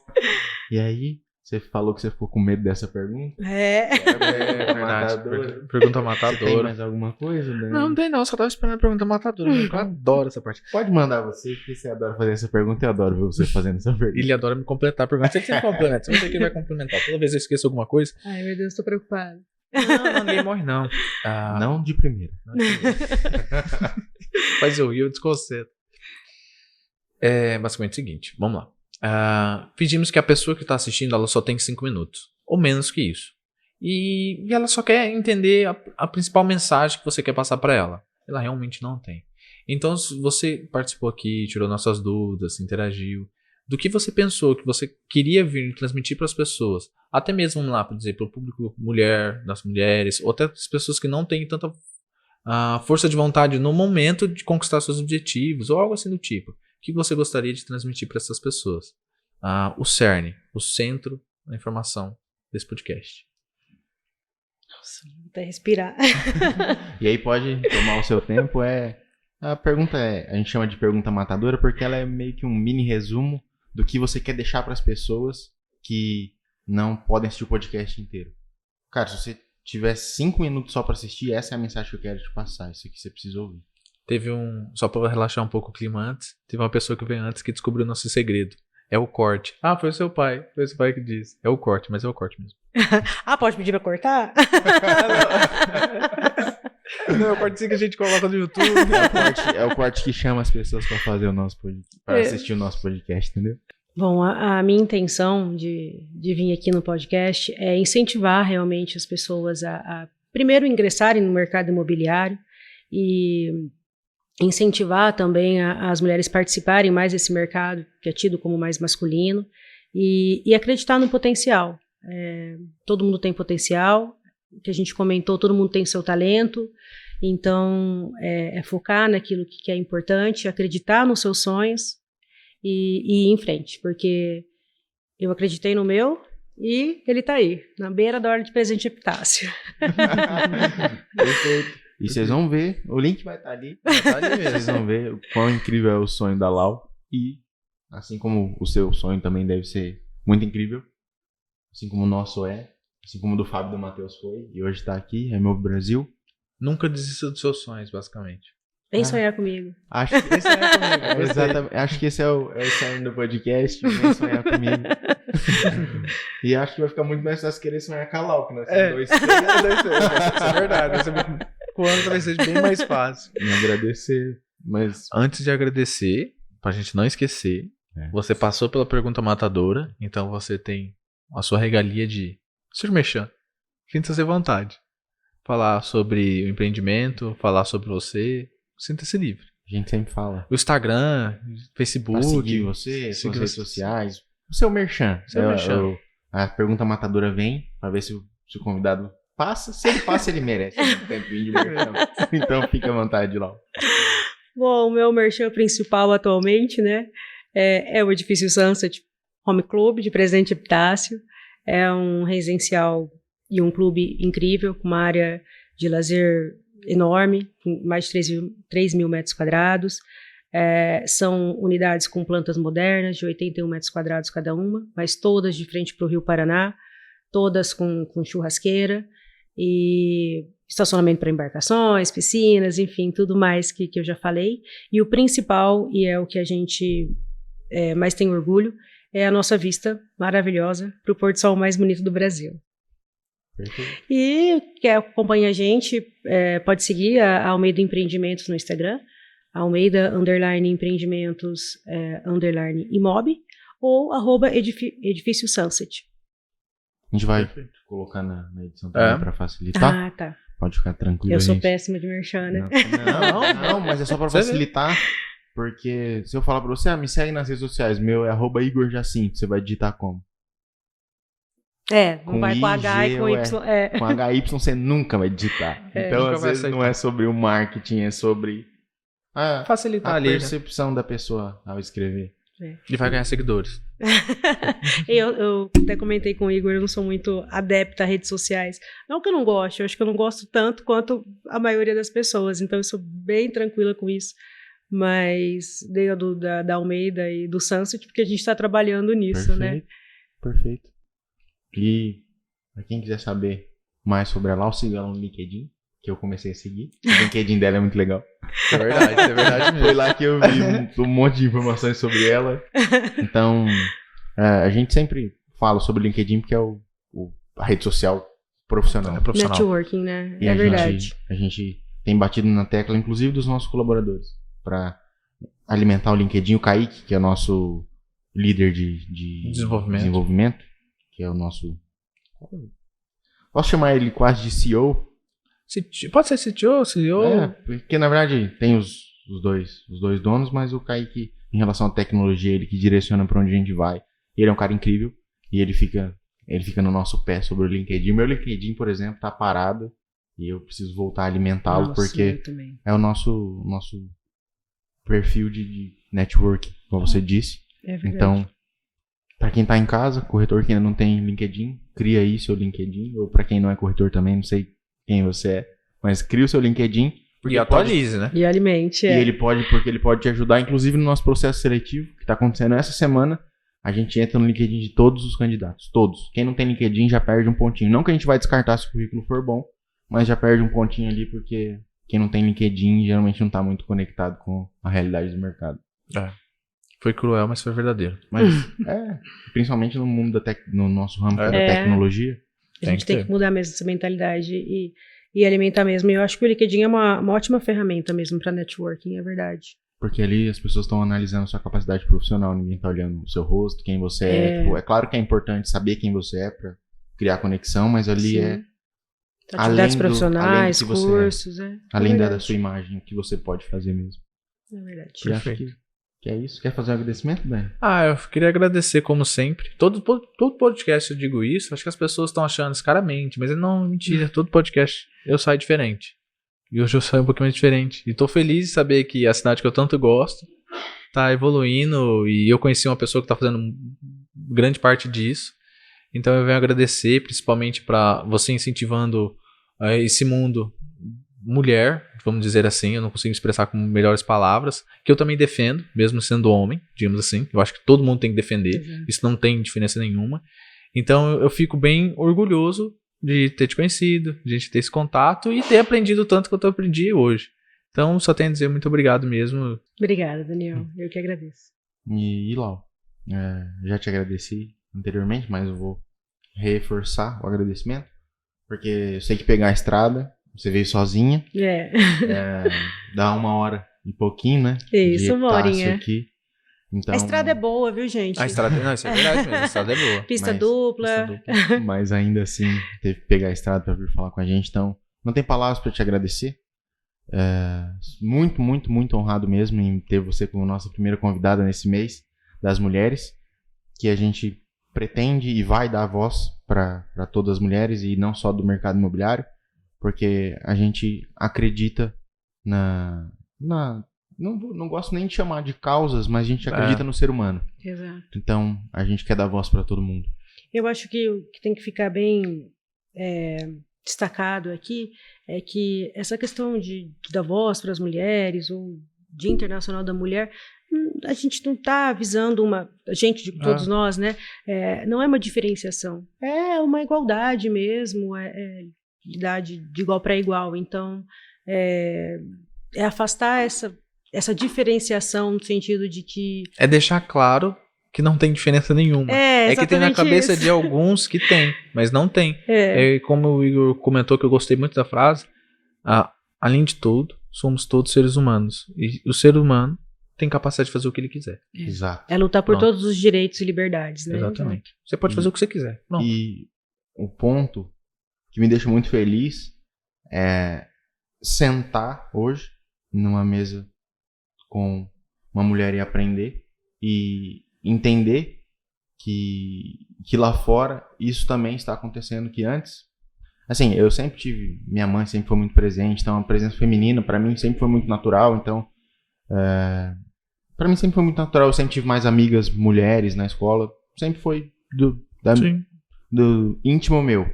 e aí, você falou que você ficou com medo dessa pergunta? Verdade. Pergunta matadora. Você tem mais alguma coisa? Né? Não tem não, só tava esperando a pergunta matadora. Eu adoro essa parte. Pode mandar você, porque você adora fazer essa pergunta e eu adoro ver você fazendo essa pergunta. Ele adora me completar a pergunta. Você sempre complementa, você não sei quem vai complementar. Toda vez eu esqueço alguma coisa. Ai, meu Deus, tô preocupada. Não, ninguém morre não. Não de primeira. Faz eu rir, eu desconcerto. É basicamente o seguinte, vamos lá. Pedimos que a pessoa que está assistindo ela só tem 5 minutos, ou menos que isso. E ela só quer entender a principal mensagem que você quer passar para ela. Ela realmente não tem. Então, se você participou aqui, tirou nossas dúvidas, interagiu, do que você pensou, que você queria vir transmitir para as pessoas, até mesmo, vamos lá, para dizer, para o público mulher, das mulheres, ou até as pessoas que não têm tanta força de vontade no momento de conquistar seus objetivos, ou algo assim do tipo. O que você gostaria de transmitir para essas pessoas? O CERN, o centro da informação desse podcast. Nossa, vou até respirar. E aí pode tomar o seu tempo. A pergunta a gente chama de pergunta matadora porque ela é meio que um mini resumo do que você quer deixar para as pessoas que não podem assistir o podcast inteiro. Cara, se você tiver 5 minutos só para assistir, essa é a mensagem que eu quero te passar. Isso aqui você precisa ouvir. Só pra relaxar um pouco o clima antes, teve uma pessoa que veio antes que descobriu o nosso segredo. É o corte. Foi o seu pai que disse. É o corte, mas é o corte mesmo. Pode pedir pra cortar? Não, é o corte que a gente coloca no YouTube. É o corte que chama as pessoas pra fazer o nosso podcast, pra assistir o nosso podcast, entendeu? Bom, a minha intenção de vir aqui no podcast é incentivar realmente as pessoas a primeiro ingressarem no mercado imobiliário e incentivar também as mulheres participarem mais desse mercado, que é tido como mais masculino, e acreditar no potencial. Todo mundo tem potencial, que a gente comentou, todo mundo tem seu talento, então é focar naquilo que é importante, acreditar nos seus sonhos e ir em frente, porque eu acreditei no meu e ele tá aí, na beira da hora de presente Epitácio. Perfeito. E vocês vão ver, o link vai estar ali. Mesmo. Vocês vão ver o quão incrível é o sonho da Lau. E assim como o seu sonho também deve ser muito incrível, assim como o nosso assim como o do Fábio e do Matheus foi, e hoje está aqui, é meu Brasil. Nunca desista dos seus sonhos, basicamente. Vem sonhar comigo. Acho que esse exatamente. Acho que esse é o sonho do podcast, vem sonhar comigo. E acho que vai ficar muito mais fácil querer sonhar com a Lau, que nós somos dois. Isso é verdade. O ano vai ser bem mais fácil. E agradecer, mas... Antes de agradecer, pra gente não esquecer, você passou pela pergunta matadora, então você tem a sua regalia de Sr. Merchan. Sinta-se à vontade. Falar sobre o empreendimento, falar sobre você, sinta-se livre. A gente sempre fala. O Instagram, Facebook. Pra seguir você, suas redes sociais. O seu Merchan. A pergunta matadora vem pra ver se o convidado passa. Se ele passa, ele merece um tempinho de merchan. Então fica à vontade lá. Bom, o meu merchan principal atualmente, né? é o Edifício Sunset Home Club de Presidente Epitácio. É um residencial e um clube incrível, com uma área de lazer enorme, com mais de 3 mil metros quadrados. São unidades com plantas modernas, de 81 metros quadrados cada uma, mas todas de frente para o Rio Paraná, todas com churrasqueira e estacionamento para embarcações, piscinas, enfim, tudo mais que eu já falei. E o principal, e é o que a gente mais tem orgulho, é a nossa vista maravilhosa para o pôr do sol mais bonito do Brasil. Perfeito. E quer acompanhar a gente, pode seguir a Almeida Empreendimentos no Instagram, Almeida _empreendimentos _imob, ou @edifício Sunset. A gente vai colocar na edição também para facilitar. Ah, tá. Pode ficar tranquilo. Eu sou péssima de merchan, né? Não, mas é só para facilitar. Porque se eu falar pra você, me segue nas redes sociais, meu é @Igor Jacinto, você vai digitar como? Não vai com H e com Y. Com HY você nunca vai digitar. Então, às vezes, não é sobre o marketing, é sobre facilitar a ali, percepção da pessoa ao escrever. E vai ganhar seguidores. Eu até comentei com o Igor, eu não sou muito adepta a redes sociais. Não que eu não goste, eu acho que eu não gosto tanto quanto a maioria das pessoas. Então, eu sou bem tranquila com isso. Mas dei da Almeida e do Sunset, porque a gente está trabalhando nisso, né? Perfeito. E pra quem quiser saber mais sobre ela, siga ela no LinkedIn, que eu comecei a seguir. O LinkedIn dela é muito legal. É verdade mesmo. Foi lá que eu vi um monte de informações sobre ela. Então, a gente sempre fala sobre o LinkedIn, porque é a rede social profissional. Networking, né? E verdade. A gente tem batido na tecla, inclusive dos nossos colaboradores, para alimentar o LinkedIn. O Kaique, que é o nosso líder de desenvolvimento, que é o nosso... Posso chamar ele quase de CEO? Pode ser CTO, CEO? Porque na verdade tem os dois donos, mas o Kaique, em relação à tecnologia, ele que direciona para onde a gente vai. Ele é um cara incrível e ele fica no nosso pé sobre o LinkedIn. Meu LinkedIn, por exemplo, tá parado e eu preciso voltar a alimentá-lo. Nossa, porque é o nosso perfil de network, como você disse. É verdade. Então, para quem tá em casa, corretor que ainda não tem LinkedIn, cria aí seu LinkedIn. Ou para quem não é corretor também, não sei quem você é, mas cria o seu LinkedIn. E atualize, né? E alimente. E ele pode te ajudar, inclusive no nosso processo seletivo, que está acontecendo essa semana. A gente entra no LinkedIn de todos os candidatos, todos. Quem não tem LinkedIn já perde um pontinho. Não que a gente vai descartar se o currículo for bom, mas já perde um pontinho ali, porque quem não tem LinkedIn geralmente não está muito conectado com a realidade do mercado. Foi cruel, mas foi verdadeiro. Mas principalmente no mundo no nosso ramo da tecnologia. A gente tem que mudar mesmo essa mentalidade e alimentar mesmo. E eu acho que o LinkedIn é uma ótima ferramenta mesmo para networking, é verdade. Porque ali as pessoas estão analisando a sua capacidade profissional, ninguém está olhando o seu rosto, quem você é. Tipo, é claro que é importante saber quem você é para criar conexão, mas ali atividades profissionais, cursos. Além da sua imagem, o que você pode fazer mesmo. É verdade. Perfeito. Que é isso? Quer fazer um agradecimento, Dan? Eu queria agradecer, como sempre. Todo podcast eu digo isso. Acho que as pessoas estão achando isso caramente, mas não, mentira. Todo podcast eu saio diferente. E hoje eu saio um pouquinho mais diferente. E tô feliz de saber que a cidade que eu tanto gosto tá evoluindo. E eu conheci uma pessoa que tá fazendo grande parte disso. Então eu venho agradecer, principalmente para você incentivando esse mundo mulher, vamos dizer assim, eu não consigo expressar com melhores palavras, que eu também defendo, mesmo sendo homem, digamos assim. Eu acho que todo mundo tem que defender, isso não tem diferença nenhuma. Então eu fico bem orgulhoso de ter te conhecido, de a gente ter esse contato e ter aprendido tanto quanto eu aprendi hoje. Então só tenho a dizer muito obrigado mesmo. Obrigada, Daniel, eu que agradeço. E Lau, já te agradeci anteriormente, mas eu vou reforçar o agradecimento, porque eu sei que pegar a estrada, você veio sozinha. Dá 1 hora e pouquinho, né? Isso, uma horinha. Aqui. Então, a estrada é boa, viu, gente? Isso é verdade mesmo, a estrada é boa. Pista dupla. Mas ainda assim, teve que pegar a estrada para vir falar com a gente. Então, não tem palavras para te agradecer. Muito, muito, muito honrado mesmo em ter você como nossa primeira convidada nesse mês das mulheres, que a gente pretende e vai dar voz para todas as mulheres e não só do mercado imobiliário. Porque a gente acredita não gosto nem de chamar de causas, mas a gente acredita no ser humano. Exato. Então, a gente quer dar voz para todo mundo. Eu acho que o que tem que ficar bem destacado aqui é que essa questão de dar voz para as mulheres, ou Dia Internacional da Mulher, a gente não está visando todos nós, né? Não é uma diferenciação, é uma igualdade mesmo, igualdade de igual para igual. Então, é afastar essa diferenciação no sentido de que... É deixar claro que não tem diferença nenhuma. É que tem na cabeça de alguns que tem, mas não tem. Como o Igor comentou, que eu gostei muito da frase, além de tudo, somos todos seres humanos. E o ser humano tem capacidade de fazer o que ele quiser. Exato. É lutar por todos os direitos e liberdades, né? Exatamente. Você pode fazer o que você quiser. Pronto. E o ponto que me deixa muito feliz é sentar hoje numa mesa com uma mulher e aprender e entender que lá fora isso também está acontecendo, que antes, assim, eu sempre tive, minha mãe sempre foi muito presente, então a presença feminina para mim sempre foi muito natural, então para mim sempre foi muito natural, eu sempre tive mais amigas mulheres na escola, sempre foi do íntimo meu,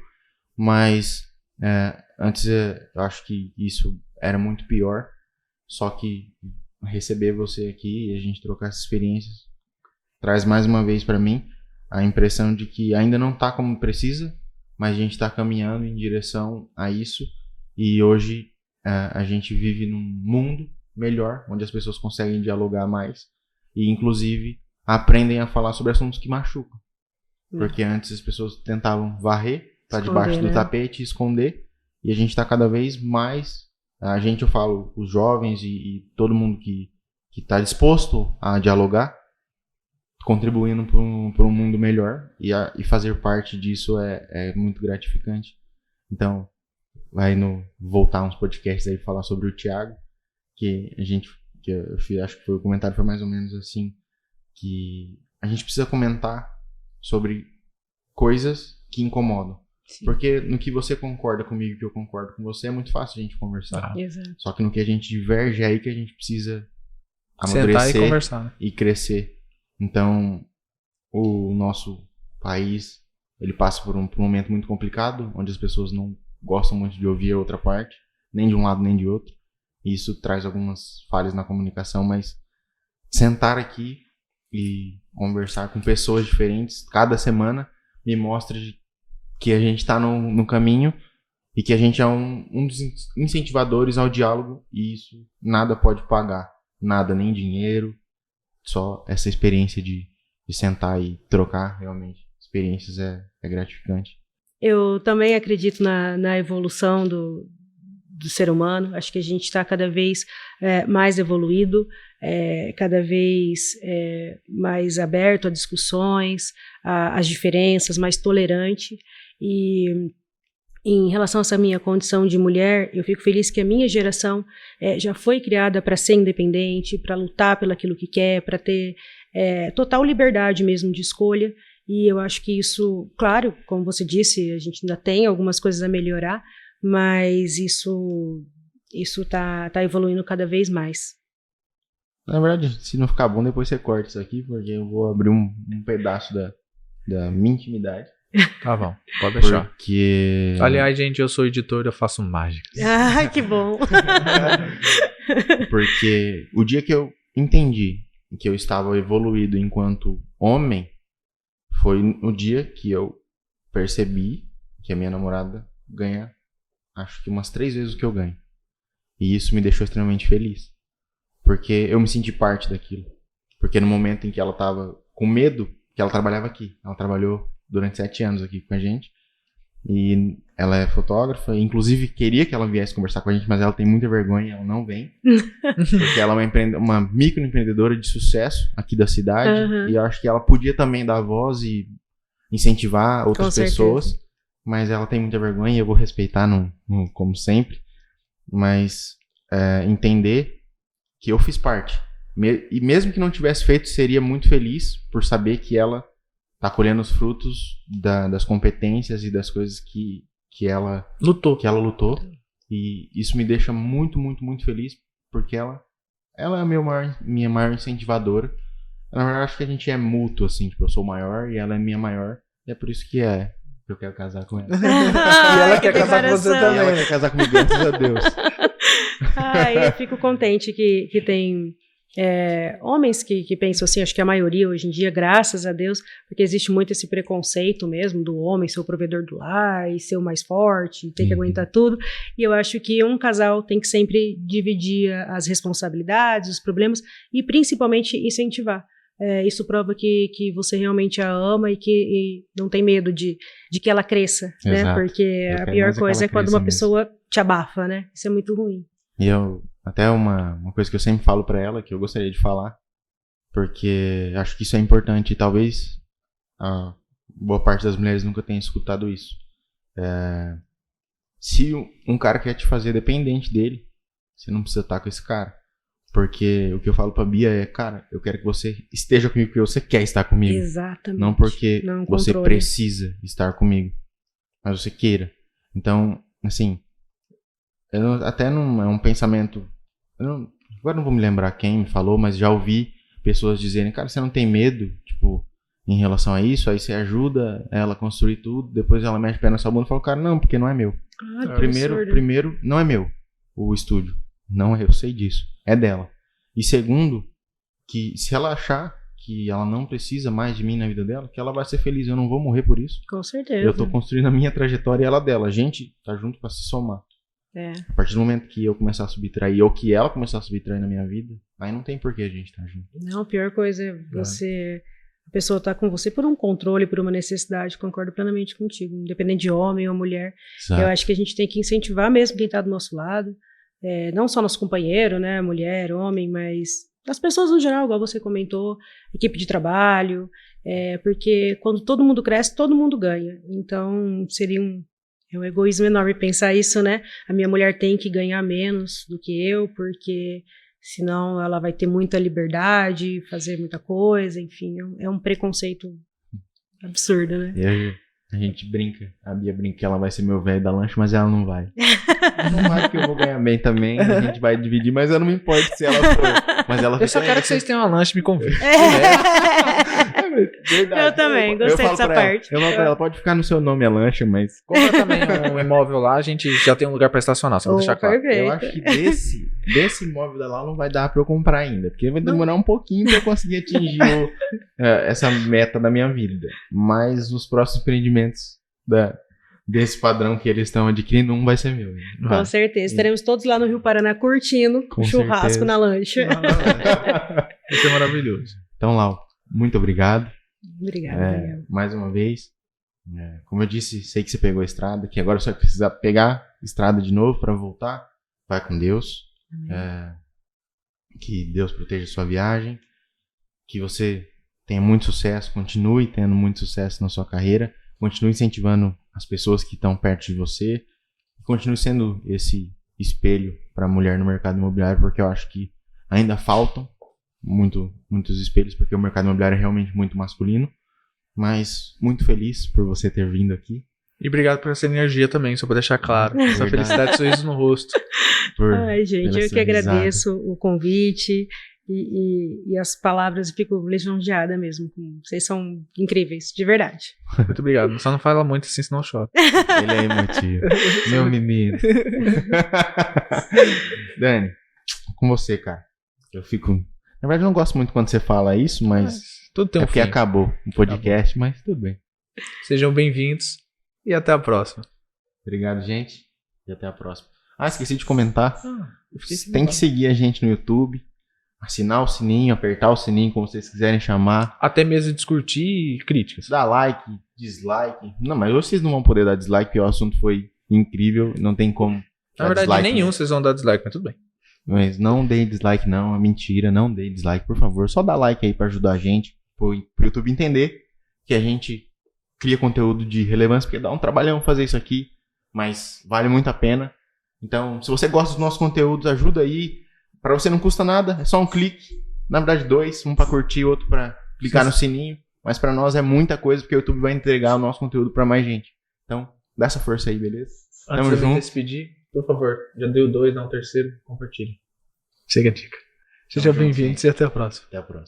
mas antes eu acho que isso era muito pior, só que receber você aqui e a gente trocar essas experiências traz mais uma vez para mim a impressão de que ainda não está como precisa, mas a gente está caminhando em direção a isso, e hoje a gente vive num mundo melhor, onde as pessoas conseguem dialogar mais e inclusive aprendem a falar sobre assuntos que machucam, porque antes as pessoas tentavam varrer, tá debaixo do tapete, esconder, e a gente está cada vez mais, eu falo, os jovens e todo mundo que está disposto a dialogar, contribuindo para um mundo melhor, e fazer parte disso é muito gratificante. Então, voltar uns podcasts aí falar sobre o Thiago, que eu acho que o comentário foi mais ou menos assim, que a gente precisa comentar sobre coisas que incomodam. Sim. Porque no que você concorda comigo e que eu concordo com você, é muito fácil a gente conversar. Exato. Só que no que a gente diverge é aí que a gente precisa amadurecer sentar e conversar, né? E crescer. Então, o nosso país, ele passa por um momento muito complicado, onde as pessoas não gostam muito de ouvir a outra parte, nem de um lado nem de outro. E isso traz algumas falhas na comunicação, mas sentar aqui e conversar com pessoas diferentes cada semana me mostra que a gente está no caminho e que a gente é um dos incentivadores ao diálogo, e isso nada pode pagar, nada, nem dinheiro, só essa experiência de sentar e trocar realmente experiências é gratificante. Eu também acredito na evolução do ser humano. Acho que a gente está cada vez mais evoluído, cada vez mais aberto a discussões, às diferenças, mais tolerante. E em relação a essa minha condição de mulher, eu fico feliz que a minha geração já foi criada para ser independente, para lutar pelo aquilo que quer, para ter total liberdade mesmo de escolha. E eu acho que isso, claro, como você disse, a gente ainda tem algumas coisas a melhorar, mas isso tá evoluindo cada vez mais. Na verdade, se não ficar bom, depois você corta isso aqui, porque eu vou abrir um pedaço da minha intimidade. Tá bom, pode deixar. Porque... Aliás, gente, eu sou editor, eu faço mágicas. Ai, que bom. Porque o dia que eu entendi que eu estava evoluído enquanto homem, foi o dia que eu percebi que a minha namorada ganha, acho que umas 3 vezes o que eu ganho. E isso me deixou extremamente feliz. Porque eu me senti parte daquilo. Porque no momento em que ela estava com medo, que ela trabalhava aqui. Ela trabalhou durante 7 anos aqui com a gente. E ela é fotógrafa. Inclusive, queria que ela viesse conversar com a gente, mas ela tem muita vergonha, ela não vem. Porque ela é uma microempreendedora de sucesso aqui da cidade. Uhum. E eu acho que ela podia também dar voz e incentivar outras pessoas. Mas ela tem muita vergonha e eu vou respeitar, como sempre. Mas entender que eu fiz parte. E mesmo que não tivesse feito, seria muito feliz por saber que ela tá colhendo os frutos das competências e das coisas que ela lutou. E isso me deixa muito, muito, muito feliz, porque ela ela é a minha maior incentivadora. Na verdade, acho que a gente é mútuo, assim, tipo, eu sou o maior e ela é minha maior. E é por isso que eu quero casar com ela. E ela quer casar com você E ela também. quer casar comigo, graças a Deus. Eu fico contente que tem homens que pensam assim, acho que a maioria hoje em dia, graças a Deus, porque existe muito esse preconceito mesmo do homem ser o provedor do lar e ser o mais forte, ter que aguentar tudo, e eu acho que um casal tem que sempre dividir as responsabilidades, os problemas, e principalmente incentivar. Isso prova que você realmente a ama e não tem medo de que ela cresça, né? Porque a pior coisa é quando uma pessoa te abafa, né? Isso é muito ruim. E até uma coisa que eu sempre falo pra ela, que eu gostaria de falar, porque acho que isso é importante e talvez a boa parte das mulheres nunca tenha escutado isso. Se um cara quer te fazer dependente dele, você não precisa estar com esse cara. Porque o que eu falo pra Bia é, cara, eu quero que você esteja comigo porque você quer estar comigo. Exatamente. Não porque não você controle. precisa estar comigo, mas você queira. Então, assim, até não é um pensamento... Agora não vou me lembrar quem me falou, mas já ouvi pessoas dizerem, cara, você não tem medo, tipo, em relação a isso? Aí você ajuda ela a construir tudo, depois ela mexe o pé na sua bunda e fala, cara, não, porque não é meu. Primeiro, não é meu o estúdio. Não, eu sei disso. É dela. E segundo, que se ela achar que ela não precisa mais de mim na vida dela, que ela vai ser feliz. Eu não vou morrer por isso. Com certeza. Eu tô construindo a minha trajetória e ela dela. A gente tá junto pra se somar. A partir do momento que eu começar a subtrair ou que ela começar a subtrair na minha vida, aí não tem por que a gente tá junto. Não, a pior coisa é a pessoa tá com você por um controle, por uma necessidade. Concordo plenamente contigo. Independente de homem ou mulher. Exato. Eu acho que a gente tem que incentivar mesmo quem tá do nosso lado. Não só nosso companheiro, né, mulher, homem, mas as pessoas no geral, igual você comentou, equipe de trabalho, porque quando todo mundo cresce, todo mundo ganha. Então, seria um egoísmo enorme pensar isso, né? A minha mulher tem que ganhar menos do que eu, porque senão ela vai ter muita liberdade, fazer muita coisa, enfim, é um preconceito absurdo, né? A gente brinca, a Bia brinca que ela vai ser meu velho da lanche, mas ela não vai. Não vai porque eu vou ganhar bem também, a gente vai dividir, mas eu não me importo se ela for. Mas ela Eu só quero que vocês tenham uma lanche e me convidem. Verdade. Eu também, gostei dessa parte. Eu falo pra ela, pode ficar no seu nome a lancha, mas... Compra também um imóvel lá, a gente já tem um lugar pra estacionar, só vou deixar claro. Perfeito. Eu acho que desse imóvel da lá não vai dar pra eu comprar ainda, porque vai demorar um pouquinho pra eu conseguir atingir essa meta da minha vida. Mas os próximos empreendimentos desse padrão que eles estão adquirindo, um vai ser meu. Com certeza. Estaremos todos lá no Rio Paraná curtindo Com churrasco certeza. na lancha. Isso é maravilhoso. Então, Lau, muito obrigado. Obrigada, Daniel. Mais uma vez. Como eu disse, sei que você pegou a estrada, que agora você vai precisar pegar a estrada de novo para voltar. Vai com Deus. Que Deus proteja a sua viagem. Que você tenha muito sucesso, continue tendo muito sucesso na sua carreira. Continue incentivando as pessoas que estão perto de você. Continue sendo esse espelho para a mulher no mercado imobiliário, porque eu acho que ainda faltam muitos espelhos, porque o mercado imobiliário é realmente muito masculino. Mas muito feliz por você ter vindo aqui. E obrigado por essa energia também, só pra deixar claro. Essa felicidade, sorriso no rosto. Ai, gente, eu que agradeço o convite e as palavras, fico lisonjeada mesmo. Vocês são incríveis, de verdade. Muito obrigado. Só não fala muito assim, senão eu choro. Ele é emotivo. Meu menino. Dani, com você, cara. Eu fico... Na verdade, eu não gosto muito quando você fala isso, mas... Tudo tem um porque fim. acabou o podcast, mas tudo bem. Sejam bem-vindos e até a próxima. Obrigado, gente. E até a próxima. Esqueci de comentar. Tem que seguir a gente no YouTube. Assinar o sininho, apertar o sininho, como vocês quiserem chamar. Até mesmo discutir críticas. Dá like, dislike. Não, mas hoje vocês não vão poder dar dislike, porque o assunto foi incrível. Não tem como. Na verdade, dislike, nenhum né? vocês vão dar dislike, mas tudo bem. Mas não deem dislike, não. É mentira. Não deem dislike, por favor. Só dá like aí pra ajudar a gente. Pro YouTube entender que a gente cria conteúdo de relevância, porque dá um trabalhão fazer isso aqui, mas vale muito a pena. Então, se você gosta dos nossos conteúdos, ajuda aí. Pra você não custa nada, é só um clique. Na verdade, 2, um pra curtir, outro pra clicar no sininho. Mas pra nós é muita coisa, porque o YouTube vai entregar o nosso conteúdo pra mais gente. Então, dá essa força aí, beleza? Antes de eu me despedir, por favor, já dei o 2, dá um terceiro, compartilhe. Chega a dica. Seja bem-vindo e até a próxima. Até a próxima.